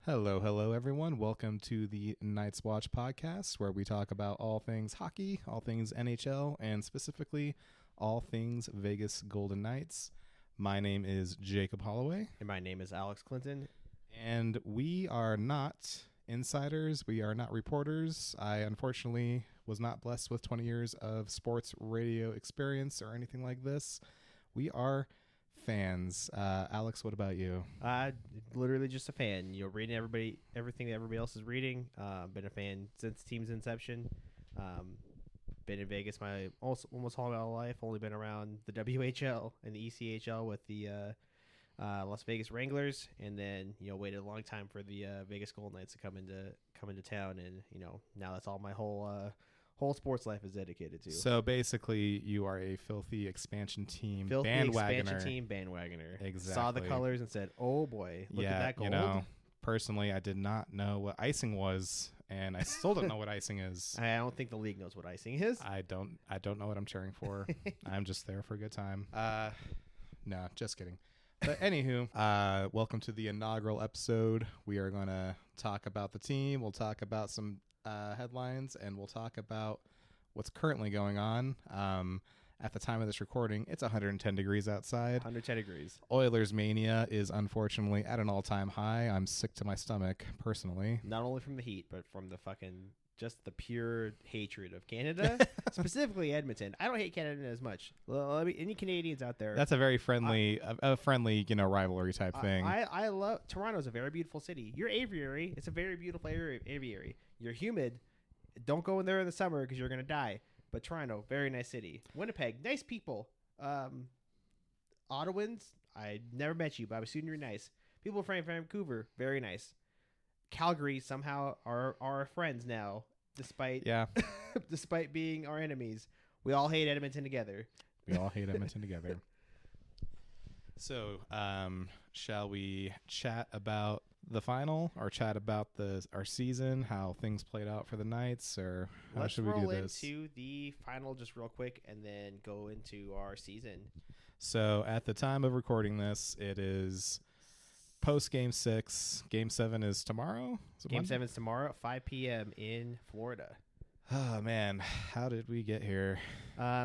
Hello, everyone. Welcome to the Knights Watch podcast, where we talk about all things hockey, all things NHL, and specifically all things Vegas Golden Knights. My name is Jacob Holloway. And my name is Alex Clinton. And we are not insiders. We are not reporters. I unfortunately was not blessed with 20 years of sports radio experience or anything like this. We are fans. Alex, what about you? Literally just a fan. You know, reading everything that everybody else is reading. Been a fan since the team's inception. Been in Vegas almost all my life. Only been around the WHL and the ECHL with the Las Vegas Wranglers, and then waited a long time for the Vegas Golden Knights to come into town, and now that's all my whole sports life is dedicated to. So basically, you are a filthy expansion team bandwagoner. Exactly. Saw the colors and said, "Oh boy, look at that gold." Personally, I did not know what icing was, and I still don't know what icing is. I don't think the league knows what icing is. I don't know what I'm cheering for. I'm just there for a good time. No, just kidding. But anywho, welcome to the inaugural episode. We are going to talk about the team. We'll talk about some headlines, and we'll talk about what's currently going on. At the time of this recording, it's 110 degrees outside. 110 degrees. Oilers mania is unfortunately at an all-time high. I'm sick to my stomach, personally. Not only from the heat, but from the just the pure hatred of Canada, specifically Edmonton. I don't hate Canada as much. Any Canadians out there? That's a very friendly, rivalry type thing. I love Toronto's a very beautiful city. You're aviary. It's a very beautiful aviary. You're humid. Don't go in there in the summer because you're gonna die. But Toronto, very nice city. Winnipeg, nice people. Ottawans, I never met you, but I was assuming you're nice. People from Vancouver, very nice. Calgary somehow are our friends now, despite despite being our enemies. We all hate Edmonton together. So, shall we chat about the final, or chat about our season, how things played out for the Knights, or how should we do this? Let's roll into the final just real quick and then go into our season. So at the time of recording this, it is post Game 6. Game 7 is tomorrow? Game 7 is tomorrow at 5 p.m. in Florida. Oh, man. How did we get here?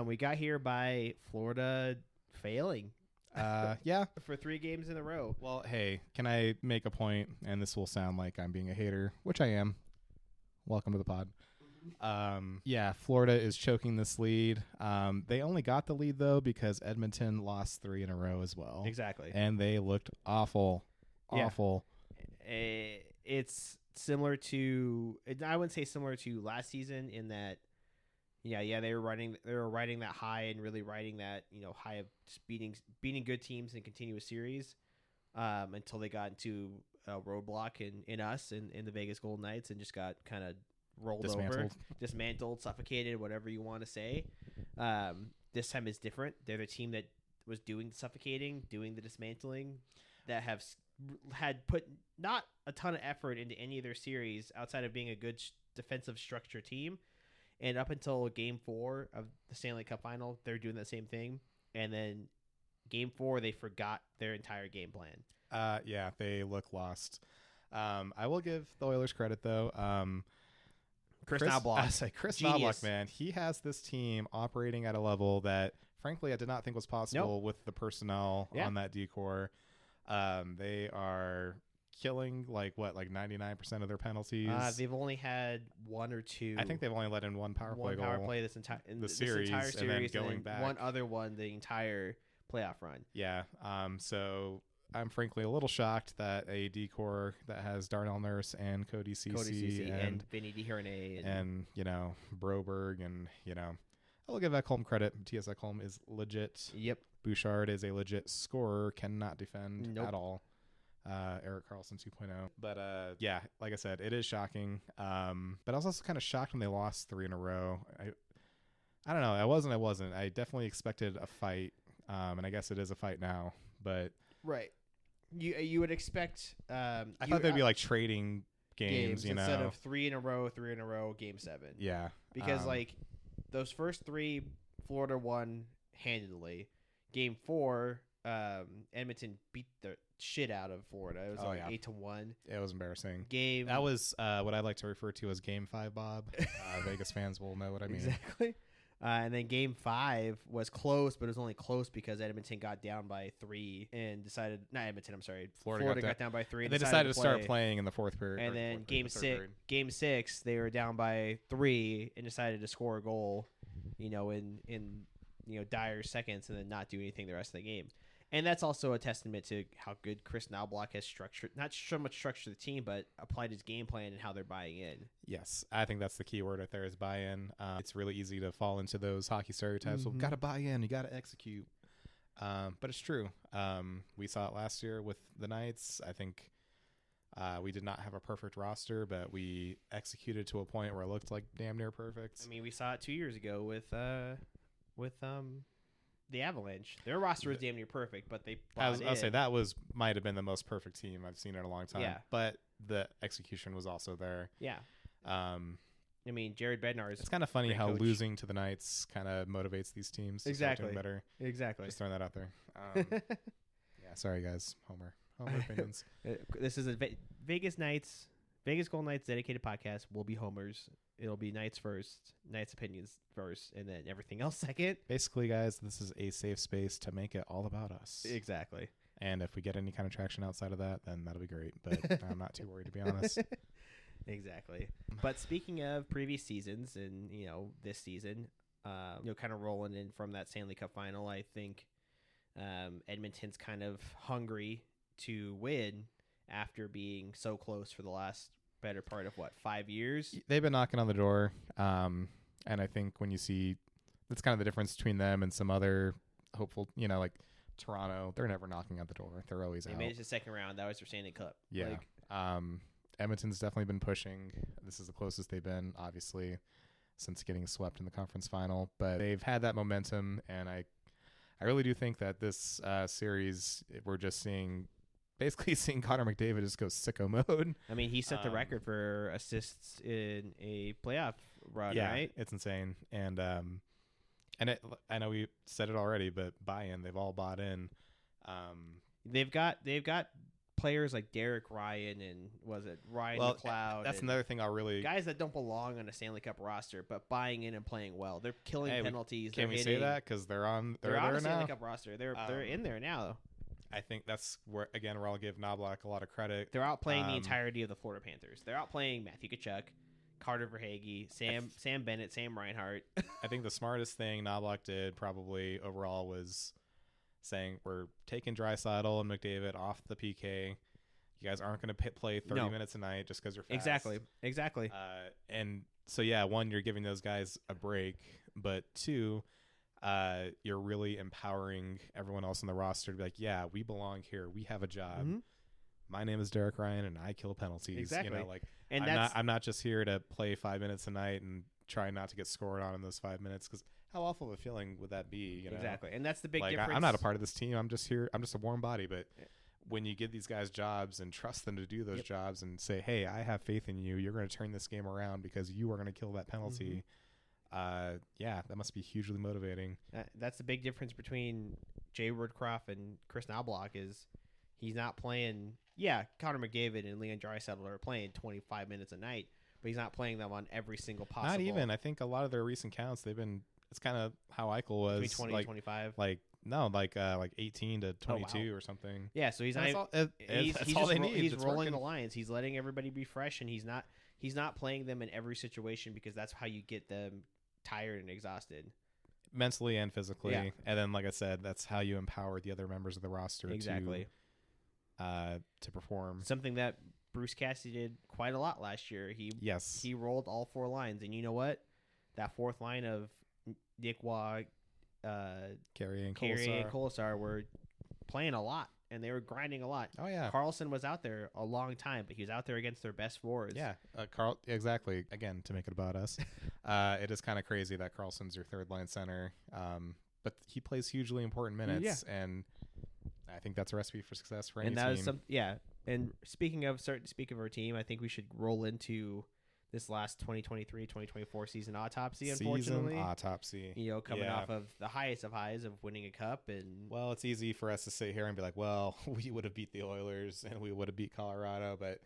We got here by Florida failing. Yeah. For 3 games in a row. Well, hey, can I make a point? And this will sound like I'm being a hater, which I am. Welcome to the pod. Yeah, Florida is choking this lead. They only got the lead, though, because Edmonton lost 3 in a row as well. Exactly. And they looked awful. Awful. It's similar to, I wouldn't say similar to last season in that, they were riding that high and really riding that, high of just beating good teams in continuous series, until they got into a roadblock in us and in the Vegas Golden Knights and just got kind of rolled dismantled, suffocated, whatever you want to say. This time is different. They're the team that was doing the suffocating, doing the dismantling, that had put not a ton of effort into any of their series outside of being a good defensive structure team. And up until Game 4 of the Stanley Cup Final, they're doing the same thing. And then Game 4, they forgot their entire game plan. Yeah, they look lost. I will give the Oilers credit, though. Chris Knoblauch, man, he has this team operating at a level that, frankly, I did not think was possible with the personnel on that decor. They are killing like 99% of their penalties. They've only had 1 or 2. I think they've only let in one power play goal this entire series, and then going back one other one the entire playoff run. Yeah. So I'm frankly a little shocked that a decor that has Darnell Nurse and Cody Ceci and Vinny DiHernay and Broberg and I'll give Ekholm credit. Mattias Ekholm is legit. Yep. Bouchard is a legit scorer, cannot defend at all. Erik Karlsson 2.0. But yeah, like I said, it is shocking. But I was also kind of shocked when they lost 3 in a row. I don't know. I wasn't. I definitely expected a fight. And I guess it is a fight now. But right. You would expect. I thought they'd be like trading games, instead of 3 in a row, Game 7. Yeah. Because those first 3, Florida won handedly. Game 4, Edmonton beat the shit out of Florida. It was 8-1. It was embarrassing. Game. That was what I like to refer to as Game 5, Bob. Vegas fans will know what I mean. Exactly. And then Game 5 was close, but it was only close because Edmonton got down by 3 and decided. Not Edmonton. I'm sorry. Florida got down by 3. They decided to start playing in the fourth period. And then Game 6, they were down by 3 and decided to score a goal. In dire seconds, and then not do anything the rest of the game. And that's also a testament to how good Chris Knobloch has structured, not so much structured the team, but applied his game plan and how they're buying in. Yes, I think that's the key word right there is buy-in. It's really easy to fall into those hockey stereotypes. Well, got to buy in, you got to execute. But it's true. We saw it last year with the Knights. I think we did not have a perfect roster, but we executed to a point where it looked like damn near perfect. I mean, we saw it 2 years ago with the Avalanche. Their roster was damn near perfect, but they I'll say that might have been the most perfect team I've seen in a long time. Yeah. But the execution was also there. Yeah. I mean, Jared Bednar is. It's kind of funny how losing to the Knights kind of motivates these teams to start doing better. Exactly. Just throwing that out there. Yeah. Sorry, guys. Homer opinions. This is a Vegas Golden Knights dedicated podcast. Will be Homer's. It'll be Knights first, Knights opinions first, and then everything else second. Basically, guys, this is a safe space to make it all about us. Exactly. And if we get any kind of traction outside of that, then that'll be great. But I'm not too worried, to be honest. Exactly. But speaking of previous seasons and, this season, kind of rolling in from that Stanley Cup final, I think Edmonton's kind of hungry to win after being so close for the last better part of 5 years. They've been knocking on the door. And I think when you see that's kind of the difference between them and some other hopeful, like Toronto, they're never knocking at the door. They're always out. They made it to the second round. That was their Stanley Cup. Yeah. Edmonton's definitely been pushing. This is the closest they've been, obviously, since getting swept in the conference final. But they've had that momentum, and I really do think that this series, we're just basically seeing Connor McDavid just go sicko mode. I mean, he set the record for assists in a playoff run, right? It's insane. And I know we said it already, but buy-in, they've all bought in. They've got players like Derek Ryan and Ryan McLeod. That's another thing guys that don't belong on a Stanley Cup roster, but buying in and playing well. They're killing penalties. Can we say that because they're on a Stanley Cup roster? They're in there now. I think that's where I'll give Knobloch a lot of credit. They're outplaying the entirety of the Florida Panthers. They're outplaying Matthew Tkachuk, Carter Verhaeghe, Sam Bennett, Sam Reinhart. I think the smartest thing Knobloch did probably overall was saying we're taking Draisaitl and McDavid off the PK. You guys aren't going to play 30 minutes a night just because you're fast. Exactly. And so, one, you're giving those guys a break, but two, you're really empowering everyone else on the roster to be like, yeah, we belong here. We have a job. Mm-hmm. My name is Derek Ryan, and I kill penalties. Exactly. And I'm not just here to play 5 minutes a night and try not to get scored on in those 5 minutes because how awful of a feeling would that be? Exactly. And that's the big difference. I'm not a part of this team. I'm just here. I'm just a warm body. But when you give these guys jobs and trust them to do those jobs and say, hey, I have faith in you. You're going to turn this game around because you are going to kill that penalty. Mm-hmm. That must be hugely motivating. That's the big difference between Jay Woodcroft and Chris Knobloch is he's not playing. Yeah, Connor McDavid and Leon Draisaitl are playing 25 minutes a night, but he's not playing them on every single possible. Not even. I think a lot of their recent counts, they've been. It's kind of how Eichel was. Between 20 and 25? Like 18 to 22 or something. Yeah, so he's not. That's all they need. He's rolling the lines. He's letting everybody be fresh, and he's not playing them in every situation because that's how you get them tired and exhausted. Mentally and physically. Yeah. And then, like I said, that's how you empower the other members of the roster to perform. Something that Bruce Cassidy did quite a lot last year. He rolled all 4 lines, and you know what? That fourth line of Nick Waugh, Carey and Colasar were playing a lot, and they were grinding a lot. Oh, yeah. Carlson was out there a long time, but he was out there against their best forwards. Yeah, exactly. Again, to make it about us, it is kind of crazy that Carlson's your third-line center, but he plays hugely important minutes, and I think that's a recipe for success for any team. And speaking of our team, I think we should roll into this last 2023-2024 season autopsy, unfortunately. Season autopsy. Coming off of the highest of highs of winning a cup. And well, it's easy for us to sit here and be like, well, we would have beat the Oilers and we would have beat Colorado, but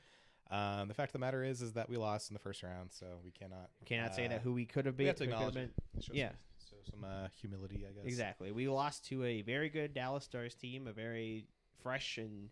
the fact of the matter is that we lost in the first round, so we cannot say that who we could have beat. We have to acknowledge it. Show some humility, I guess. Exactly. We lost to a very good Dallas Stars team, a very fresh and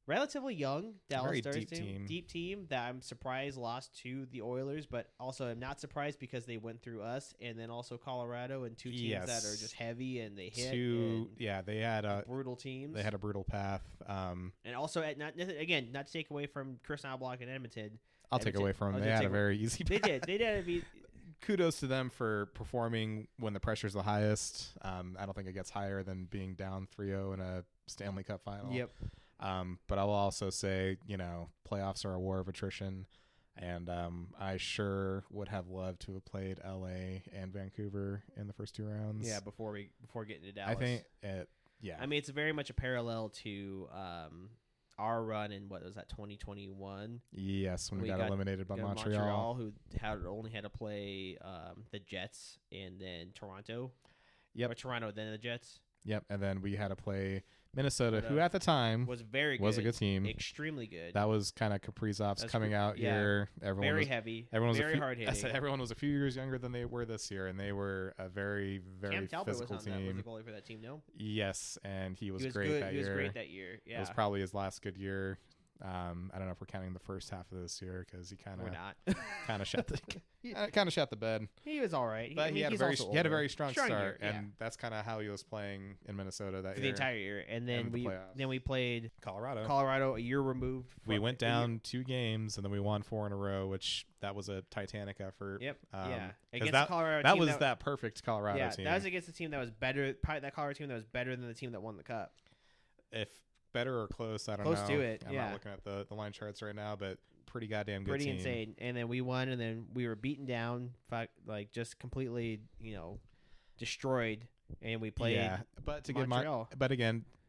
relatively young Dallas Stars team. Deep team that I'm surprised lost to the Oilers, but also I'm not surprised because they went through us and then also Colorado and two teams that are just heavy and they hit. They had brutal teams. They had a brutal path. And also, not to take away from Chris Knobloch and Edmonton. I'll take away from them. They had a very easy path. They did. Kudos to them for performing when the pressure's the highest. I don't think it gets higher than being down 3-0 in a Stanley Cup final. Yep. But I will also say, playoffs are a war of attrition, and I sure would have loved to have played LA and Vancouver in the first two rounds. Yeah, before getting to Dallas. I think I mean, it's very much a parallel to our run in, what was that, 2021? Yes, when we got eliminated by Montreal, who only had to play the Jets and then Toronto. Yep. Or Toronto, then the Jets. Yep, and then we had to play Minnesota, who at the time was very good. Was a good team. Extremely good. That was kind of Kaprizov's coming out year. Everyone very was, heavy. Everyone was very hard hitting. I said everyone was a few years younger than they were this year, and they were a very, very Cam Talbot physical was team. Was the goalie for that team, no? Yes, and he was great great that year. He was great that year. Yeah. It was probably his last good year. I don't know if we're counting the first half of this year because he kind of shut the bed. He was all right, but he had a very strong start, year, and that's kind of how he was playing in Minnesota that for year. The entire year. And then we played Colorado a year removed. We went down 2 games and then we won 4 in a row, which that was a titanic effort. Yep. Against that Colorado that team, was that perfect Colorado team. That was against the team that was better. Probably that Colorado team that was better than the team that won the cup. If better or close, I don't know. Close to it. I'm not looking at the line charts right now, but pretty goddamn good pretty team. Insane. And then we won, and then we were beaten down, just completely, destroyed. And we played. Yeah, but to Montreal.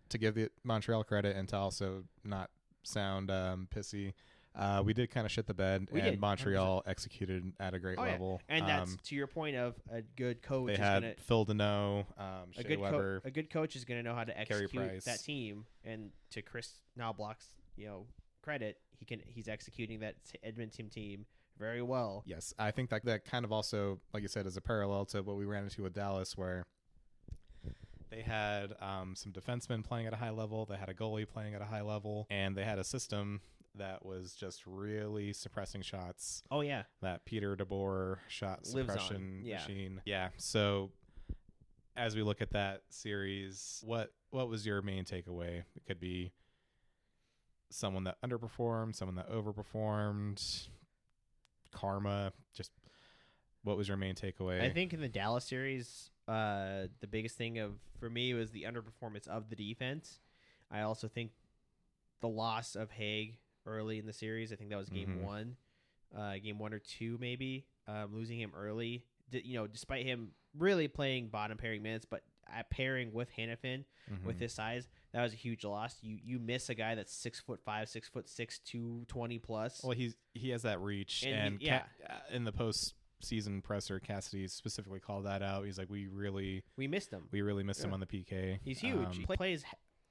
To give the Montreal credit and to also not sound pissy, we did kind of shit the bed, and Montreal 100%. Executed at a great level. Yeah. And that's to your point of a good coach. They had Phil Deneau, Shea Weber. A good coach is going to know how to execute that team. And to Chris Knobloch's, credit, he's executing that Edmonton team very well. Yes, I think that kind of also, like you said, is a parallel to what we ran into with Dallas, where they had some defensemen playing at a high level, they had a goalie playing at a high level, and they had a system that was just really suppressing shots. Oh, yeah. That Peter DeBoer shot suppression machine. Yeah. So as we look at that series, what was your main takeaway? It could be someone that underperformed, someone that overperformed, karma. Just what was your main takeaway? I think in the Dallas series, the biggest thing for me was the underperformance of the defense. I also think the loss of Haig early in the series. I think that was game 1, game 1 or 2 maybe. Losing him early, despite him really playing bottom pairing minutes, but pairing with Hannafin with his size, that was a huge loss. You miss a guy that's 6'5", 6'6", 220 plus. Well, he has that reach, and in the post-season presser, Cassidy specifically called that out. He's like, we missed him. We really missed him on the PK. He's huge. He plays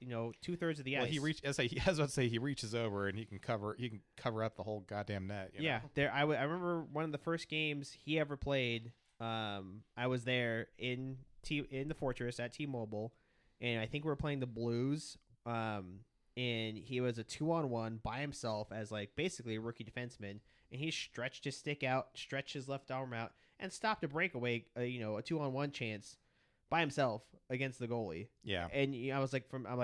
2/3 of the ice. He reaches over and he can cover up the whole goddamn net. Yeah, I remember one of the first games he ever played. I was there in the Fortress at T-Mobile, and I think we were playing the Blues. And he was a 2-on-1 by himself as basically a rookie defenseman, and he stretched his stick out, stretched his left arm out, and stopped a breakaway. A 2-on-1 chance by himself against the goalie. Yeah. And I was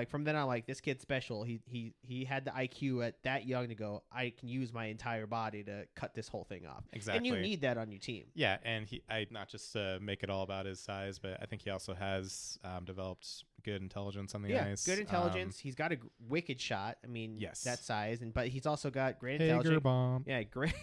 from then on, this kid's special. He had the IQ at that young to go, I can use my entire body to cut this whole thing off. Exactly. And you need that on your team. Yeah, and I not just make it all about his size, but I think he also has developed good intelligence on the ice. Good intelligence. He's got a wicked shot. I mean, yes, that size, but he's also got great intelligence. Bomb. Yeah, great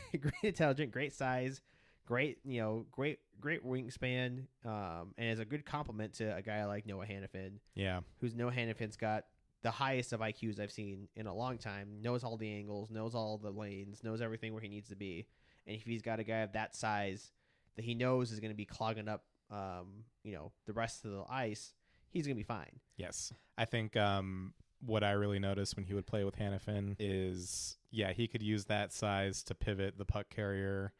intelligence, great size. Great wingspan, and is a good compliment to a guy like Noah Hannafin. Yeah, Noah Hannafin's got the highest of IQs I've seen in a long time. Knows all the angles, knows all the lanes, knows everything where he needs to be. And if he's got a guy of that size that he knows is going to be clogging up, the rest of the ice, he's going to be fine. Yes. I think what I really noticed when he would play with Hannafin is, he could use that size to pivot the puck carrier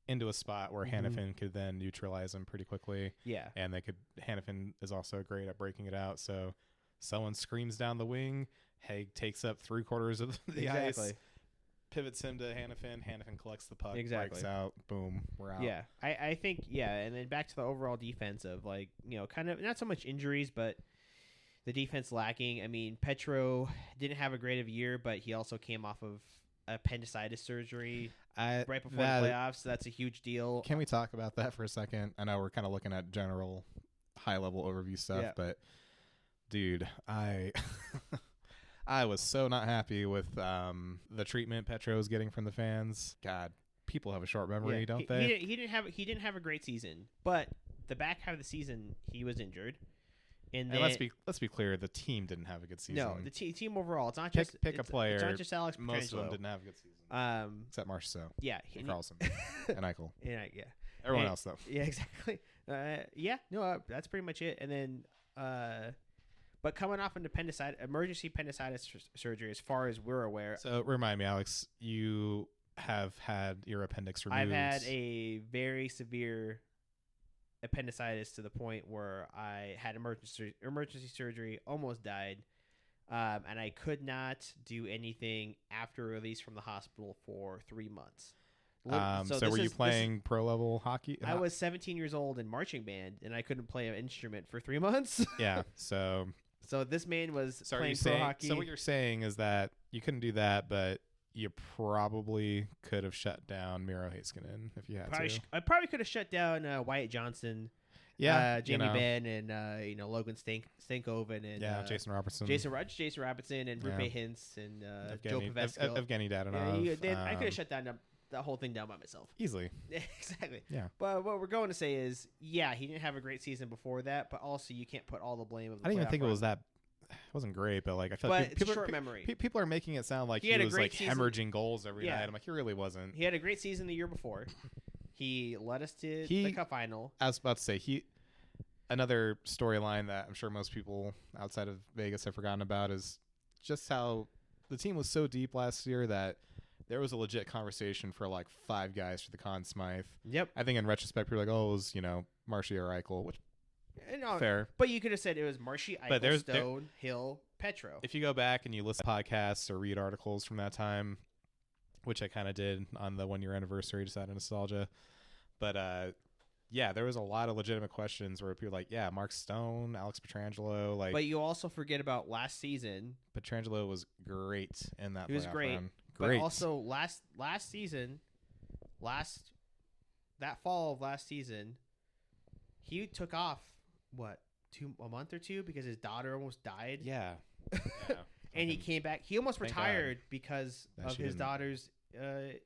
into a spot where Hannafin could then neutralize him pretty quickly. Yeah. And Hannafin is also great at breaking it out. So someone screams down the wing, Haig takes up 3/4 of the ice, pivots him to Hannafin collects the puck, breaks out, boom, we're out. Yeah. I think, and then back to the overall defense of kind of not so much injuries, but the defense lacking. I mean, Petro didn't have a great of a year, but he also came off of appendicitis surgery right before the playoffs, so that's a huge deal. Can we talk about that for a second? I know we're kind of looking at general high-level overview stuff, but dude, I was so not happy with the treatment Petro was getting from the fans. God, people have a short memory, don't they? He didn't have a great season, but the back half of the season he was injured. And let's be clear, the team didn't have a good season. No, the team overall. It's not just pick a player. It's not just Alex Pietrangelo. Most of them didn't have a good season. Except Marchessault. Yeah, and Carlson and Eichel. Yeah. Everyone else though. Yeah, exactly. That's pretty much it. And then, but coming off an emergency appendicitis surgery, as far as we're aware. So remind me, Alex, you have had your appendix removed. I've had a very severe appendicitis to the point where I had emergency surgery, almost died, and I could not do anything after release from the hospital for 3 months. So were you playing pro level hockey? I was 17 years old in marching band, and I couldn't play an instrument for 3 months. Yeah, so this man was playing pro hockey. So what you're saying is that you couldn't do that, but you probably could have shut down Miro Heiskanen if you had to. I probably could have shut down Wyatt Johnson, Jamie Benn, and Logan Stankoven, and Jason Robertson, Jason Robertson, and Rupe Hintz, and Joe Pavelski, Evgeny Dadonov. I could have shut down the whole thing down by myself easily. Exactly. Yeah. But what we're going to say is, he didn't have a great season before that, but also you can't put all the blame of the I didn't even think run. it was that. It wasn't great, but I felt like short memory. People are making it sound like he was hemorrhaging goals every night. I'm like, he really wasn't. He had a great season the year before. He led us to the Cup final. I was about to say another storyline that I'm sure most people outside of Vegas have forgotten about is just how the team was so deep last year that there was a legit conversation for 5 guys for the Conn Smythe. Yep. I think in retrospect, people are like, it was Marshy or Eichel, which. No, fair. But you could have said it was Marshy, Eichel, Stone, Hill, Petro. If you go back and you listen to podcasts or read articles from that time, which I kind of did on the 1-year anniversary just out of nostalgia, but there was a lot of legitimate questions where people were like, Mark Stone, Alex Pietrangelo. But you also forget about last season. Pietrangelo was great in that. He was great. Run. But also last season, that fall of last season, he took off. What, a month or two, because his daughter almost died. Yeah. And he came back. He almost retired because of his daughter's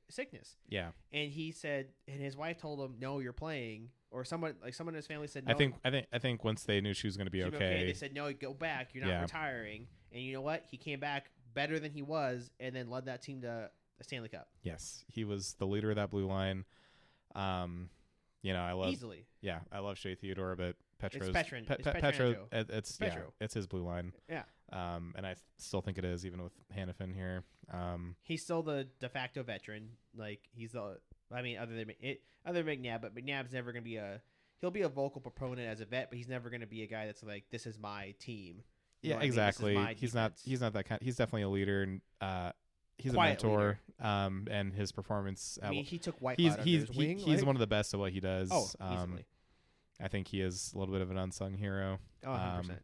sickness. Yeah. And he said, and his wife told him, "No, you're playing." Or someone in his family said, "No." I think once they knew she was going to be okay, they said, "No, go back. You're not retiring." And you know what? He came back better than he was, and then led that team to a Stanley Cup. Yes, he was the leader of that blue line. I love easily. Yeah, I love Shea Theodore, but Petro's Petro. It's his blue line. Yeah. And I still think it is, even with Hannafin here. He's still the de facto veteran. He's the. I mean, other than McNabb, but McNabb's never going to be he'll be a vocal proponent as a vet, but he's never going to be a guy that's like, this is my team. Yeah, exactly. He's not that kind. He's definitely a leader, and he's quiet a mentor. And his performance. He took Whitecloud under his wing. He's one of the best at what he does. Oh, easily. I think he is a little bit of an unsung hero. Oh, 100%.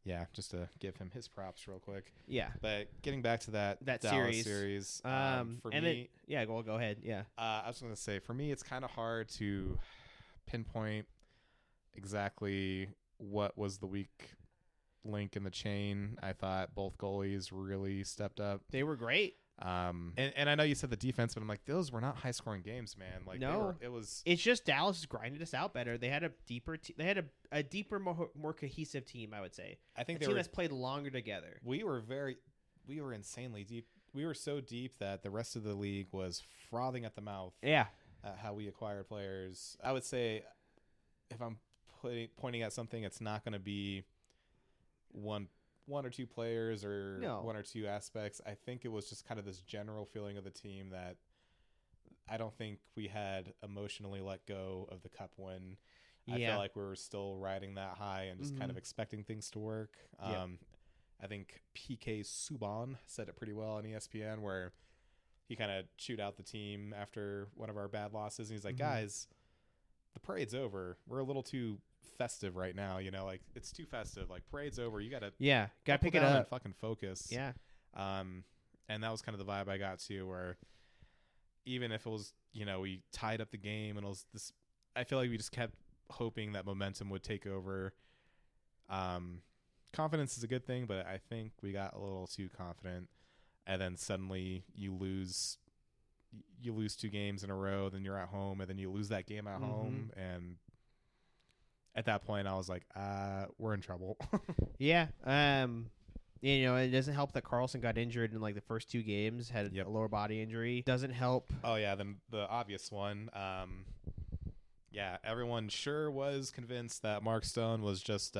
Yeah, just to give him his props real quick. Yeah. But getting back to that Dallas series for me. Go ahead. Yeah. I was going to say, for me, it's kind of hard to pinpoint exactly what was the weak link in the chain. I thought both goalies really stepped up. They were great. And I know you said the defense, but I'm like, those were not high scoring games, man. Like, No. it was. It's just Dallas grinded us out better. They had a deeper, a deeper, more cohesive team. I would say. I think a team that's played longer together. We were insanely deep. We were so deep that the rest of the league was frothing at the mouth. Yeah. At how we acquired players. I would say, if I'm pointing at something, it's not going to be one or two players or one or two aspects. I think it was just kind of this general feeling of the team that I don't think we had emotionally let go of the cup win. I felt like we were still riding that high and just kind of expecting things to work. I think PK Subban said it pretty well on ESPN, where he kind of chewed out the team after one of our bad losses. And he's like, guys, the parade's over. We're a little too festive right now. You know, like, it's too festive. Like, parade's over. You got to pick it up and fucking focus. Yeah. And that was kind of the vibe I got to, where even if it was, you know, we tied up the game and it was this, I feel like we just kept hoping that momentum would take over. Confidence is a good thing, but I think we got a little too confident. And then suddenly you lose 2 games in a row, then you're at home, and then you lose that game at home. And at that point I was like, we're in trouble. Yeah. You know, it doesn't help that Carlson got injured in like the first 2 games, had a lower body injury. Doesn't help. Oh yeah, then the obvious one. Yeah, everyone sure was convinced that Mark Stone was just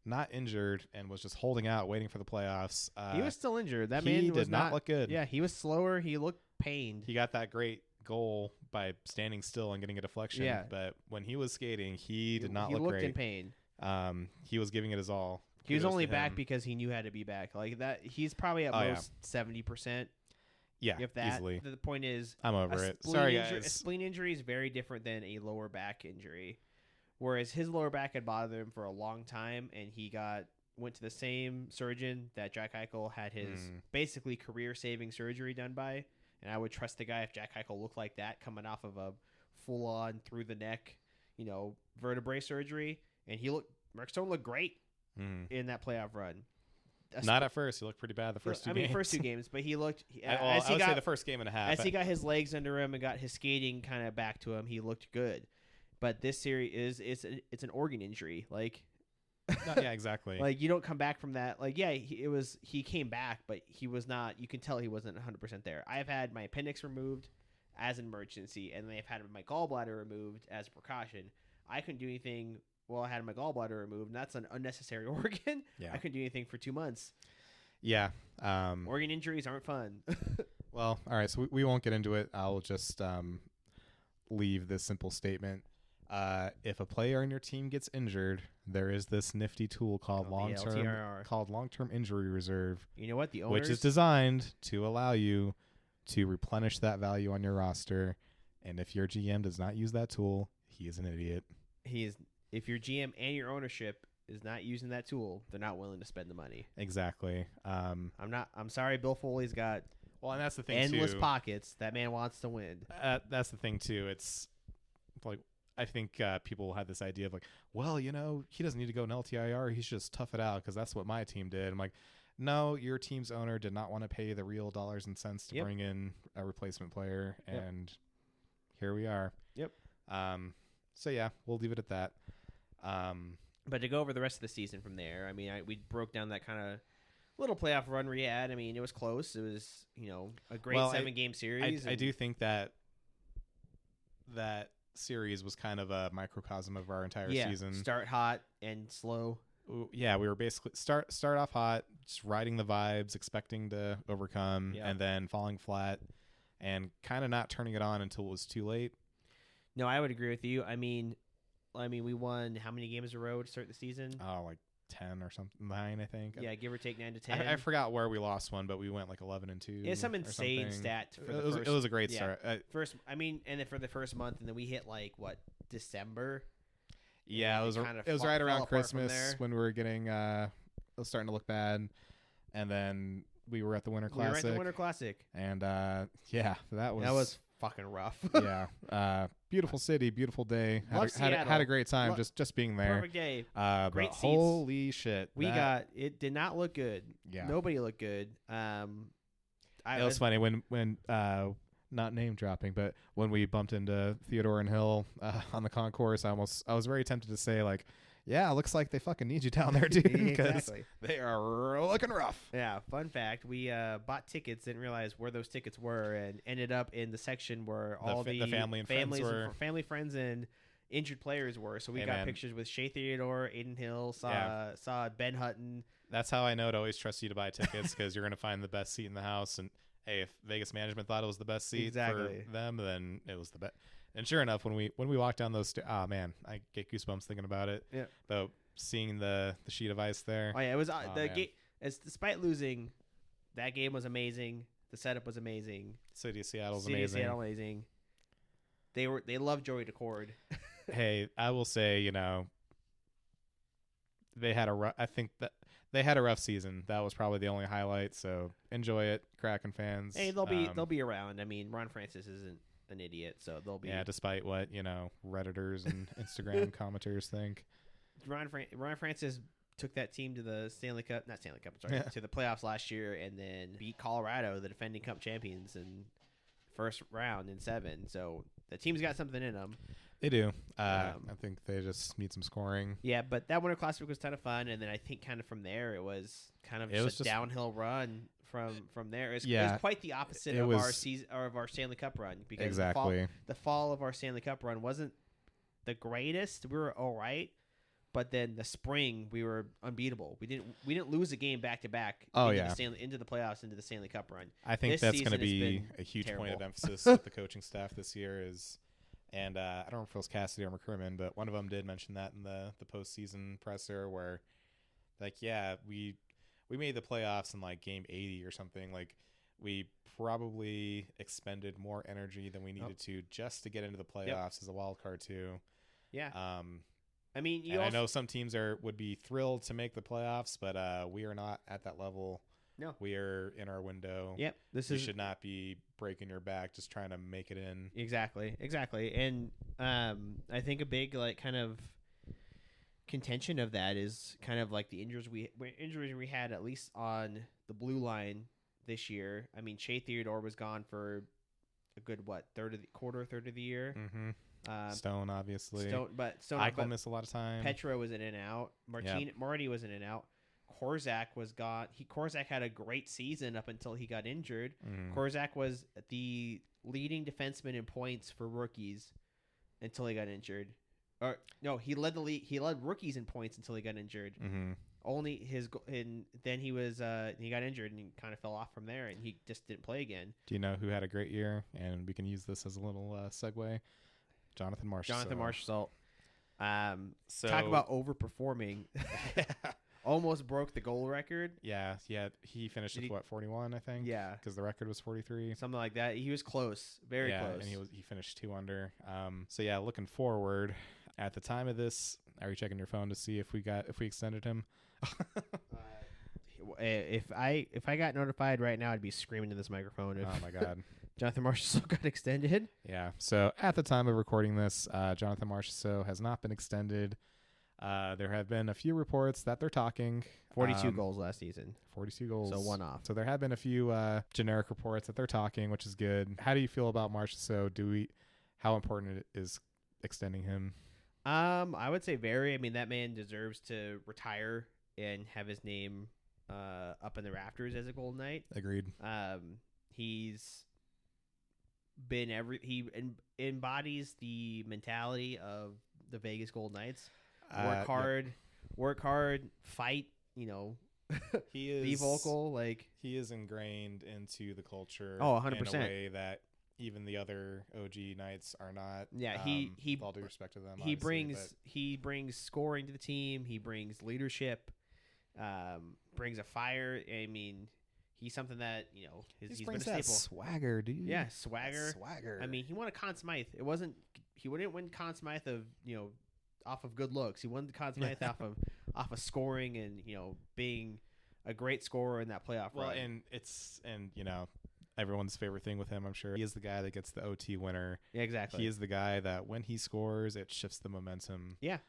not injured and was just holding out, waiting for the playoffs. He was still injured. That he man did not look good. Yeah, he was slower. He looked pained. He got that great goal by standing still and getting a deflection. Yeah. But when he was skating, he did not look great. He great. looked in pain. He was giving it his all. He was only back because he knew how to be back. Like that, he's probably at most 70%. Yeah, if that. Easily. The point is, I'm over it. Sorry, guys. A spleen injury is very different than a lower back injury. Whereas his lower back had bothered him for a long time, and he went to the same surgeon that Jack Eichel had his basically career-saving surgery done by. And I would trust the guy if Jack Eichel looked like that coming off of a full-on through the neck, you know, vertebrae surgery. And Mark Stone looked great in that playoff run. Not at first. He looked pretty bad the first 2 games. First 2 games, but he looked. I would say the first game and a half. As he got his legs under him and got his skating kind of back to him, he looked good. But this series it's an organ injury. Like, yeah, exactly. Like, you don't come back from that. Like, yeah, he came back, but he was not. You can tell he wasn't 100% there. I've had my appendix removed as an emergency, and they've had my gallbladder removed as a precaution. I couldn't do anything. Well, I had my gallbladder removed, and that's an unnecessary organ. Yeah. I couldn't do anything for 2 months. Yeah. Organ injuries aren't fun. Well, all right, so we won't get into it. I'll just leave this simple statement. If a player in your team gets injured, there is this nifty tool called long-term injury reserve. You know what? The owners, which is designed to allow you to replenish that value on your roster. And if your GM does not use that tool, he is an idiot. If your GM and your ownership is not using that tool, they're not willing to spend the money. Exactly. I'm sorry, Bill Foley's got and that's the thing endless pockets. That man wants to win. That's the thing too. It's like, I think people had this idea of like, well, you know, he doesn't need to go in LTIR. He should just tough it out because that's what my team did. I'm like, no, your team's owner did not want to pay the real dollars and cents to bring in a replacement player, and here we are. Yep. So yeah, we'll leave it at that. But to go over the rest of the season from there, I mean, we broke down that kind of little playoff run we had. I mean, it was close. It was, you know, a great 7-game series. I do think that series was kind of a microcosm of our entire season. Start hot and slow. Yeah, we were basically start off hot, just riding the vibes, expecting to overcome, and then falling flat, and kind of not turning it on until it was too late. No, I would agree with you. I mean, we won how many games in a row to start the season? Oh, like 10 or something, 9, I think. Yeah, give or take 9 to 10. I forgot where we lost one, but we went like 11-2. Yeah, some insane stat. It was a great start. And then for the first month, and then we hit like December. Yeah, it was right around Christmas when we were getting it was starting to look bad, and then we were at the Winter Classic. And that was fucking rough. Yeah, beautiful city, beautiful day. Had a great time just being there. Perfect day. Great seats. Holy shit, it did not look good. Yeah, nobody looked good. It was funny when not name dropping, but when we bumped into Theodore and Hill on the concourse, I was very tempted to say like, yeah, it looks like they fucking need you down there, dude, because Exactly. they are looking rough. Yeah, fun fact, we bought tickets, didn't realize where those tickets were, and ended up in the section where all the family and friends were. Family, friends, and injured players were. So we got pictures with Shea Theodore, Aiden Hill, saw Ben Hutton. That's how I know to always trust you to buy tickets, because you're going to find the best seat in the house. And hey, if Vegas management thought it was the best seat for them, then it was the best. And sure enough, when we walked down those man, I get goosebumps thinking about it. Yeah. Though seeing the sheet of ice there. Oh yeah, it was the game. Despite losing, that game was amazing. The setup was amazing. City of Seattle's City amazing. Of Seattle amazing. They love Joey DeCord. Hey, I will say, they had I think that they had a rough season. That was probably the only highlight. So enjoy it, Kraken fans. Hey, they'll be around. I mean, Ron Francis isn't an idiot, so they'll be. Yeah, despite what Redditors and Instagram commenters think. Ron Francis took that team to the to the playoffs last year, and then beat Colorado, the defending Cup champions, in first round in 7. So the team's got something in them. They do. I think they just need some scoring. Yeah, but that Winter Classic was a ton of fun, and then I think kind of from there it was kind of just a downhill run from there. It was quite the opposite of our season or of our Stanley Cup run, because the fall of our Stanley Cup run wasn't the greatest. We were all right, but then the spring we were unbeatable. We didn't lose a game back to back. Into the playoffs, into the Stanley Cup run. I think that's going to be a huge point of emphasis with the coaching staff this year is. And I don't know if it was Cassidy or McCrimmon, but one of them did mention that in the postseason presser where, like, yeah, we made the playoffs in, like, game 80 or something. Like, we probably expended more energy than we needed to just to get into the playoffs as a wild card, too. Yeah. I mean, I know some teams would be thrilled to make the playoffs, but we are not at that level. No, we are in our window. Yep, you should not be breaking your back just trying to make it in. Exactly. And I think a big kind of contention of that is kind of like the injuries we had, at least on the blue line this year. I mean, Shea Theodore was gone for a good third of the year. Mm-hmm. Stone obviously. Stone Eichel missed a lot of time. Petra was in and out. Marty was in and out. Korczak was gone. Korczak had a great season up until he got injured. Mm-hmm. Korczak was the leading defenseman in points for rookies until he got injured. Or no, he led the league. He led rookies in points until he got injured. Mm-hmm. And then he got injured and he kind of fell off from there, and he just didn't play again. Do you know who had a great year? And we can use this as a little segue. Jonathan Marchessault. So talk about overperforming. Almost broke the goal record. Yeah. He finished with 41, I think. Yeah, because the record was 43, something like that. He was close, very close. And he finished 2 under. So yeah, looking forward. At the time of this, are you checking your phone to see if we extended him? If I got notified right now, I'd be screaming in this microphone. Oh my god. Jonathan Marchessault got extended. Yeah. So at the time of recording this, Jonathan Marchessault has not been extended. There have been a few reports that they're talking. 42 goals last season. 42 goals. So one off. So there have been a few generic reports that they're talking, which is good. How do you feel about Marchessault? How important it is extending him? I would say very. I mean, that man deserves to retire and have his name up in the rafters as a Golden Knight. Agreed. He's been he embodies the mentality of the Vegas Golden Knights. Work hard, fight, he is be vocal. He is ingrained into the culture. Oh, 100%. In a way that even the other OG Knights are not. Yeah, he with all due respect to them. He brings scoring to the team. He brings leadership. Brings a fire. I mean, he's something that he's been a staple. Swagger, dude. Yeah, swagger. That swagger. I mean, he won a Conn Smythe. He wouldn't win Conn Smythe of off of good looks. He won the Conn Smythe off of scoring and being a great scorer in that playoff run. And everyone's favorite thing with him, I'm sure, he is the guy that gets the OT winner. Yeah, exactly. He is the guy that when he scores, it shifts the momentum. Yeah.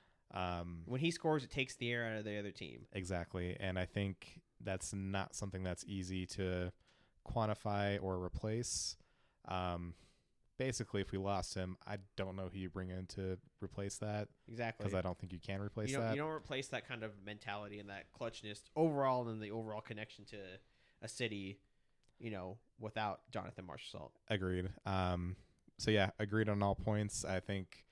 When he scores, it takes the air out of the other team. Exactly, and I think that's not something that's easy to quantify or replace. Basically, if we lost him, I don't know who you bring in to replace that. Exactly. Because I don't think you can replace that. You don't replace that kind of mentality and that clutchness overall and the overall connection to a city, without Jonathan Marchessault. Agreed. So, yeah, agreed on all points. I think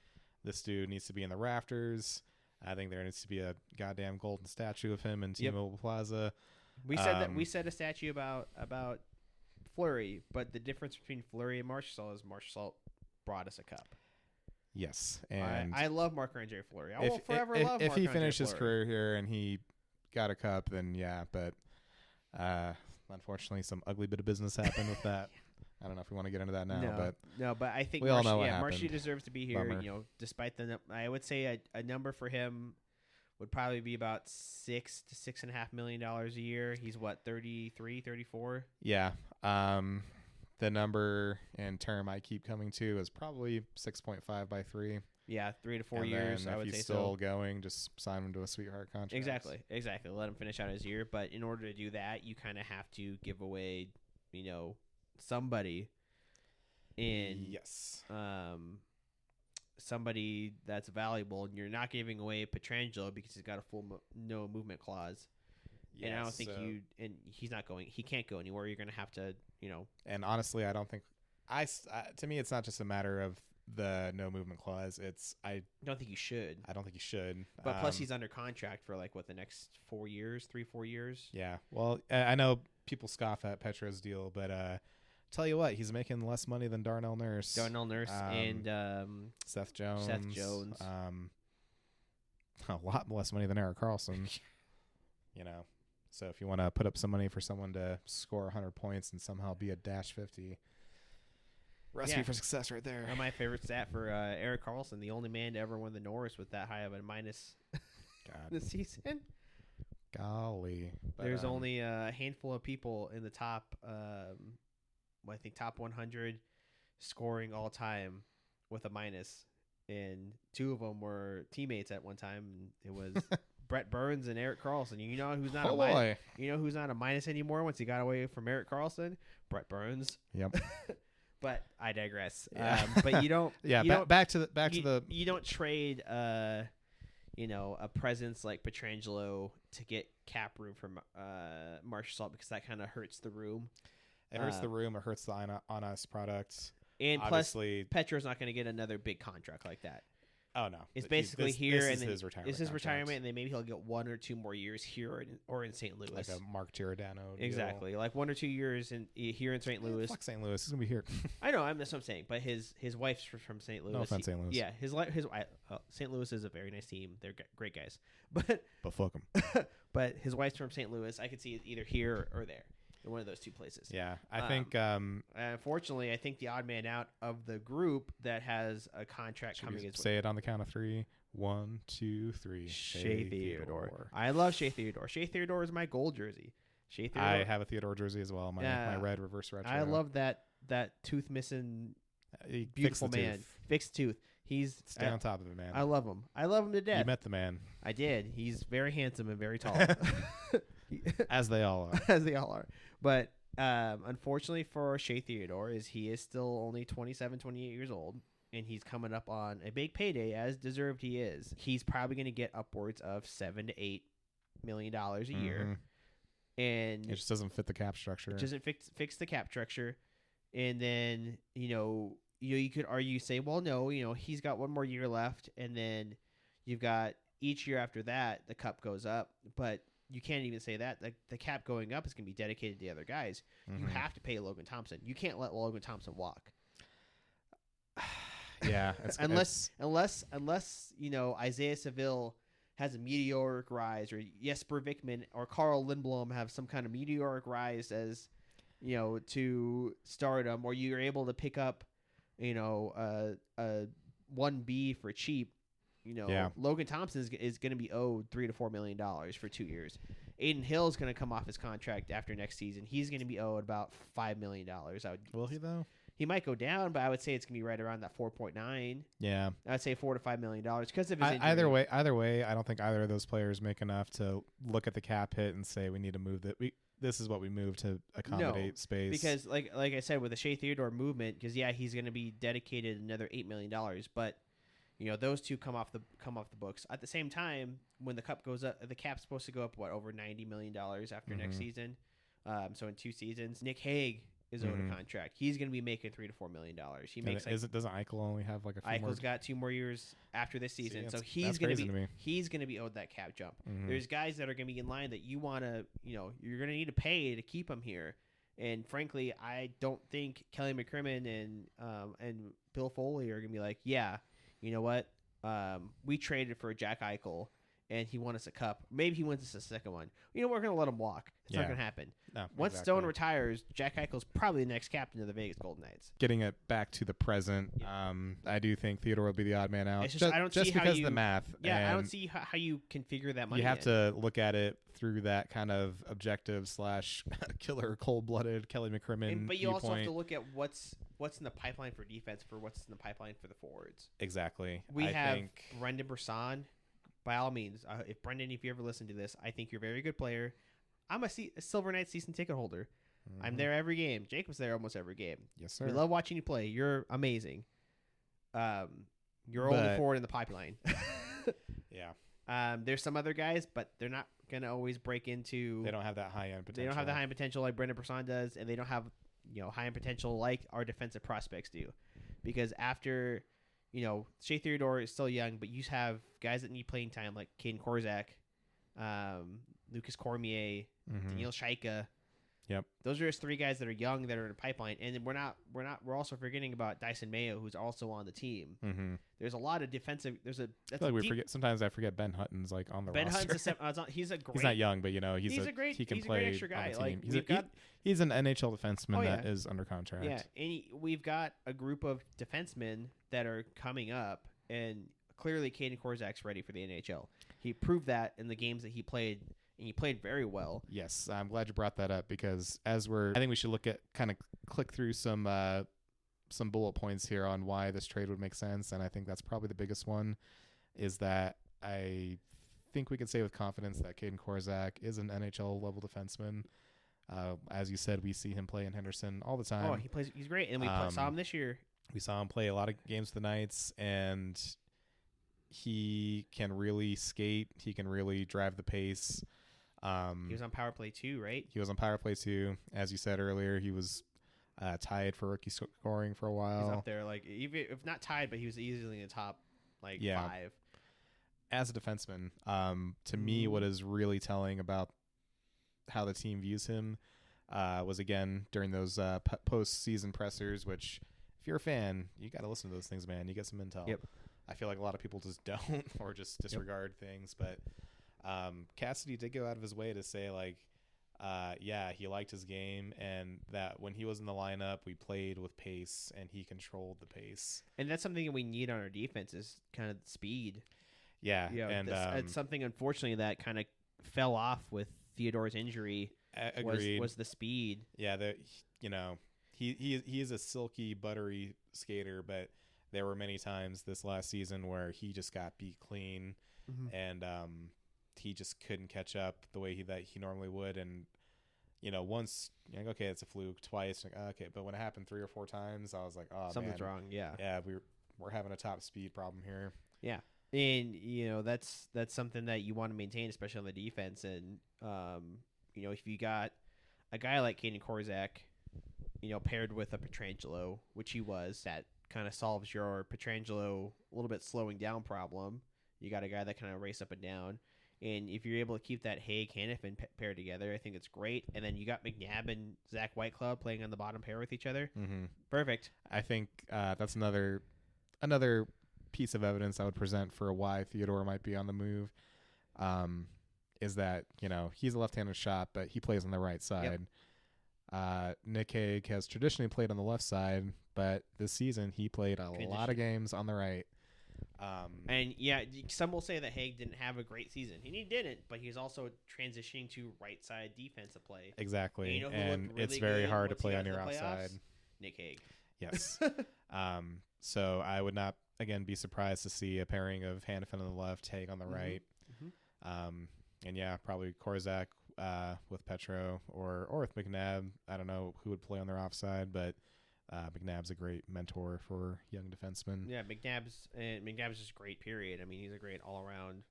this dude needs to be in the rafters. I think there needs to be a goddamn golden statue of him in T-Mobile Plaza. We said a statue about Fleury, but the difference between Fleury and Marchessault is Marchessault brought us a cup. Yes, and I love Marc-Andre Fleury. I will forever love if he finished Fleury. his career here and he got a cup, then yeah. But unfortunately, some ugly bit of business happened with that. I don't know if we want to get into that now, but I think we all know what happened. Marshy deserves to be here. Bummer. Despite I would say a number for him would probably be about $6 to $6.5 million a year. He's what, 33, 34? Yeah. The number and term I keep coming to is probably 6.5 by 3. Yeah, 3 to 4 and years. Then I would if say he's still so. going, just sign him to a sweetheart contract. Exactly. Let him finish out his year. But in order to do that, you kind of have to give away, somebody in somebody that's valuable, and you're not giving away Pietrangelo because he's got a full no movement clause. Yeah, and I don't think he's not going. He can't go anywhere. You're going to have to, And honestly, I don't think to me, it's not just a matter of the no movement clause. I don't think you should. I don't think you should. But plus, he's under contract for the next 4 years, 3-4 years. Yeah. Well, I know people scoff at Petro's deal, but tell you what, he's making less money than Darnell Nurse. And Seth Jones. A lot less money than Erik Karlsson. So if you want to put up some money for someone to score 100 points and somehow be a -50, recipe for success right there. My favorite stat for Erik Karlsson, the only man to ever win the Norris with that high of a minus this season. Golly. But, there's only a handful of people in the top, I think top 100 scoring all time with a minus, and 2 of them were teammates at one time. And it was Brett Burns and Erik Karlsson. You know who's not who's not a minus anymore once he got away from Erik Karlsson? Brett Burns. Yep. But I digress. Yeah. But you don't. Back to the. You don't trade a presence like Pietrangelo to get cap room from Marchessault, because that kind of hurts the room. It hurts the room. It hurts the on us products. And obviously, plus, Petro's not going to get another big contract like that. Oh no, it's basically here, this and is then his retirement. This is contract. retirement, and then maybe he'll get 1 or 2 more years here or in St. Louis, like a Mark Giordano. Deal. Exactly, like 1 or 2 years here in St. Louis. Fuck St. Louis, he's gonna be here. I know, that's what I'm saying. But his wife's from St. Louis. No offense, St. Louis. Yeah, St. Louis is a very nice team. They're great guys, but fuck them. But his wife's from St. Louis. I could see it either here or there. In one of those 2 places. Yeah, I think. Unfortunately, I think the odd man out of the group that has a contract coming is. Say it on the count of 3. 1, 2, 3. Shea Theodore. I love Shea Theodore. Shea Theodore is my gold jersey. Shea Theodore. I have a Theodore jersey as well. My red reverse retro. I love that tooth missing. Beautiful man. Fixed tooth. Stay on top of it, man. I love him. I love him to death. You met the man. I did. He's very handsome and very tall. As they all are. As they all are. But unfortunately for Shea Theodore, he is still only 27, 28 years old, and he's coming up on a big payday, as deserved he is. He's probably going to get upwards of $7 to $8 million a year. And it just doesn't fit the cap structure. It doesn't fix the cap structure. And then, you could argue, say, well, no, he's got 1 more year left, and then you've got each year after that, the cup goes up. But you can't even say that. The cap going up is going to be dedicated to the other guys. You have to pay Logan Thompson. You can't let Logan Thompson walk. Yeah, unless Isaiah Seville has a meteoric rise, or Jesper Vikman or Carl Lindblom have some kind of meteoric rise as to stardom, or you're able to pick up a 1B for cheap. Logan Thompson is going to be owed $3 to $4 million for 2 years. Aiden Hill is going to come off his contract after next season. He's going to be owed about $5 million. Will he though? He might go down, but I would say it's gonna be right around that 4.9. Yeah, I'd say $4 to $5 million because of his injury. Either way, I don't think either of those players make enough to look at the cap hit and say we need to move that. This is what we move to accommodate space. Because like I said, with the Shea Theodore movement, because he's going to be dedicated another $8 million, but those two come off the books at the same time. When the cup goes up, the cap's supposed to go up over $90 million after next season. So in 2 seasons, Nick Hague is owed a contract. He's going to be making $3 to $4 million. He makes doesn't Eichel only have like a few Eichel's got 2 more years after this season, so he's going to be owed that cap jump. There's guys that are going to be in line that you want to, you're going to need to pay to keep them here. And frankly, I don't think Kelly McCrimmon and Bill Foley are going to be like, yeah, you know what? We traded for Jack Eichel, and he won us a cup. Maybe he wins us a second one. We're going to let him walk. It's not going to happen. No, Once Stone retires, Jack Eichel's probably the next captain of the Vegas Golden Knights. Getting it back to the present, I do think Theodore will be the odd man out. It's just I don't see because how of the math. Yeah, I don't see how you can figure that money. You have to look at it through that kind of objective / killer, cold-blooded Kelly McCrimmon. But you viewpoint. also have to look at what's in the pipeline for defense for what's in the pipeline for the forwards. Exactly. We have Brendan Brisson. By all means, if Brendan, if you ever listen to this, I think you're a very good player. I'm a Silver Knights season ticket holder. I'm there every game. Jacob's there almost every game. Yes, sir. We love watching you play. You're amazing. You're only forward in the pipeline. Yeah. There's some other guys, but they're not going to always break into... They don't have that high-end potential. They don't have the high-end potential like Brendan Brisson does, and they don't have high-end potential like our defensive prospects do. Because after... Shea Theodore is still young, but you have guys that need playing time like Caden Korzak, Lucas Cormier, Daniil Shaika. Yep. Those are just 3 guys that are young that are in the pipeline, and then we're also forgetting about Dyson Mayo, who's also on the team. There's a lot of defensive. Sometimes I forget Ben Hutton's like on the Ben roster. Hutton's he's a great. He's not young, but he's a great. He can he's play a great extra guy. On the team. He's an NHL defenseman that is under contract. Yeah, and we've got a group of defensemen that are coming up, and clearly Caden Korzak's ready for the NHL. He proved that in the games that he played, and he played very well. Yes, I'm glad you brought that up because I think we should click through some bullet points here on why this trade would make sense, and I think that's probably the biggest one, is that I think we can say with confidence that Caden Korzak is an NHL level defenseman. As you said, we see him play in Henderson all the time. Oh, he's great, and we saw him this year. We saw him play a lot of games for the Knights, and he can really skate. He can really drive the pace. He was on power play too, right? He was on power play too. As you said earlier, he was tied for rookie scoring for a while. He's up there, like even if not tied, but he was easily in the top 5. As a defenseman, to me, what is really telling about how the team views him was, again, during those post-season pressers, which if you're a fan, you got to listen to those things, man. You get some intel. Yep. I feel like a lot of people just don't or just disregard things. But Cassidy did go out of his way to say, like, he liked his game and that when he was in the lineup, we played with pace and he controlled the pace. And that's something that we need on our defense is kind of speed. Yeah. And it's something, unfortunately, that kind of fell off with Theodore's injury. Agreed. Was the speed. Yeah, he is a silky, buttery skater, but there were many times this last season where he just got beat clean, and he just couldn't catch up the way he normally would. And once you're like, okay, it's a fluke. Twice, like, okay, but when it happened 3 or 4 times, I was like, oh, something's wrong. Yeah, we're having a top speed problem here. Yeah. And that's something that you want to maintain, especially on the defense. And if you got a guy like Caden Korzak, paired with a Pietrangelo, which he was, that kind of solves your Pietrangelo a little bit slowing down problem. You got a guy that kind of race up and down, and if you're able to keep that Hague-Hannafin paired together, I think it's great. And then you got McNabb and Zach Whitecloud playing on the bottom pair with each other. Perfect. I think that's another piece of evidence I would present for why Theodore might be on the move, is that, he's a left-handed shot, but he plays on the right side. Nick Hague has traditionally played on the left side, but this season he played a lot of games on the right. And some will say that Hague didn't have a great season, and he didn't, but he's also transitioning to right side defensive play. Exactly, and it's very hard to play on your outside. Nick Hague. Yes. So I would not again be surprised to see a pairing of Hannafin on the left, Haig on the right. And yeah, probably Korzak with Petro or with McNabb. I don't know who would play on their offside, but McNabb's a great mentor for young defensemen. Yeah, McNabb's just great. Period. I mean, he's a great all around.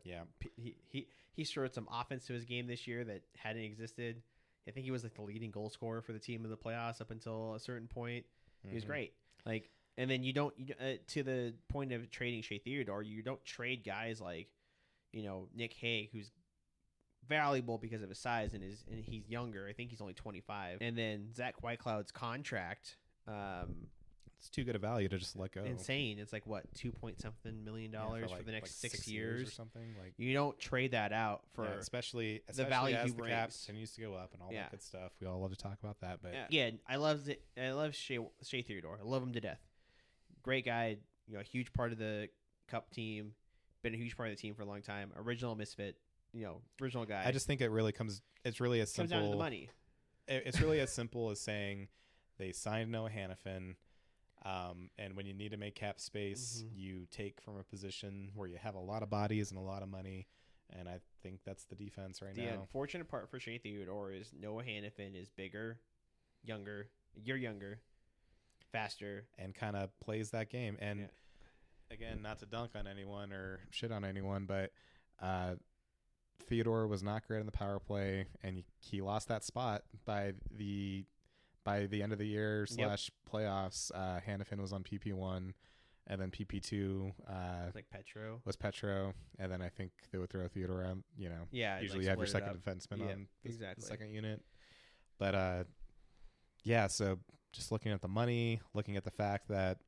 Yeah, he showed some offense to his game this year that hadn't existed. I think he was like the leading goal scorer for the team in the playoffs up until a certain point. He was great. Like, and then you don't to the point of trading Shea Theodore, you don't trade guys like, Nick Haig, who's valuable because of his size and he's younger. I think he's only 25. And then Zach Whitecloud's contract, it's too good a value to just let go. Insane. It's like what, $2.something million for the next 6 years or something. Like, you don't trade that out for especially the value as he the brings. cap continues to go up and all that good stuff. We all love to talk about that, but I love Shea Theodore. I love him to death. Great guy. A huge part of the Cup team. Been a huge part of the team for a long time. Original misfit. Original guy. I just think it's really as simple. Comes down to the money. It's really as simple as saying they signed Noah Hannafin, and when you need to make cap space, you take from a position where you have a lot of bodies and a lot of money, and I think that's the defense right now. The unfortunate part for Shea Theodore is Noah Hannafin is bigger, younger, faster, and kind of plays that game. And again, not to dunk on anyone or shit on anyone, but Theodore was not great in the power play, and he lost that spot by the end of the year / playoffs. Hannafin was on PP1, and then PP2 was Petro, and then I think they would throw Theodore out. Usually you have your second defenseman on the second unit. But so just looking at the money, looking at the fact that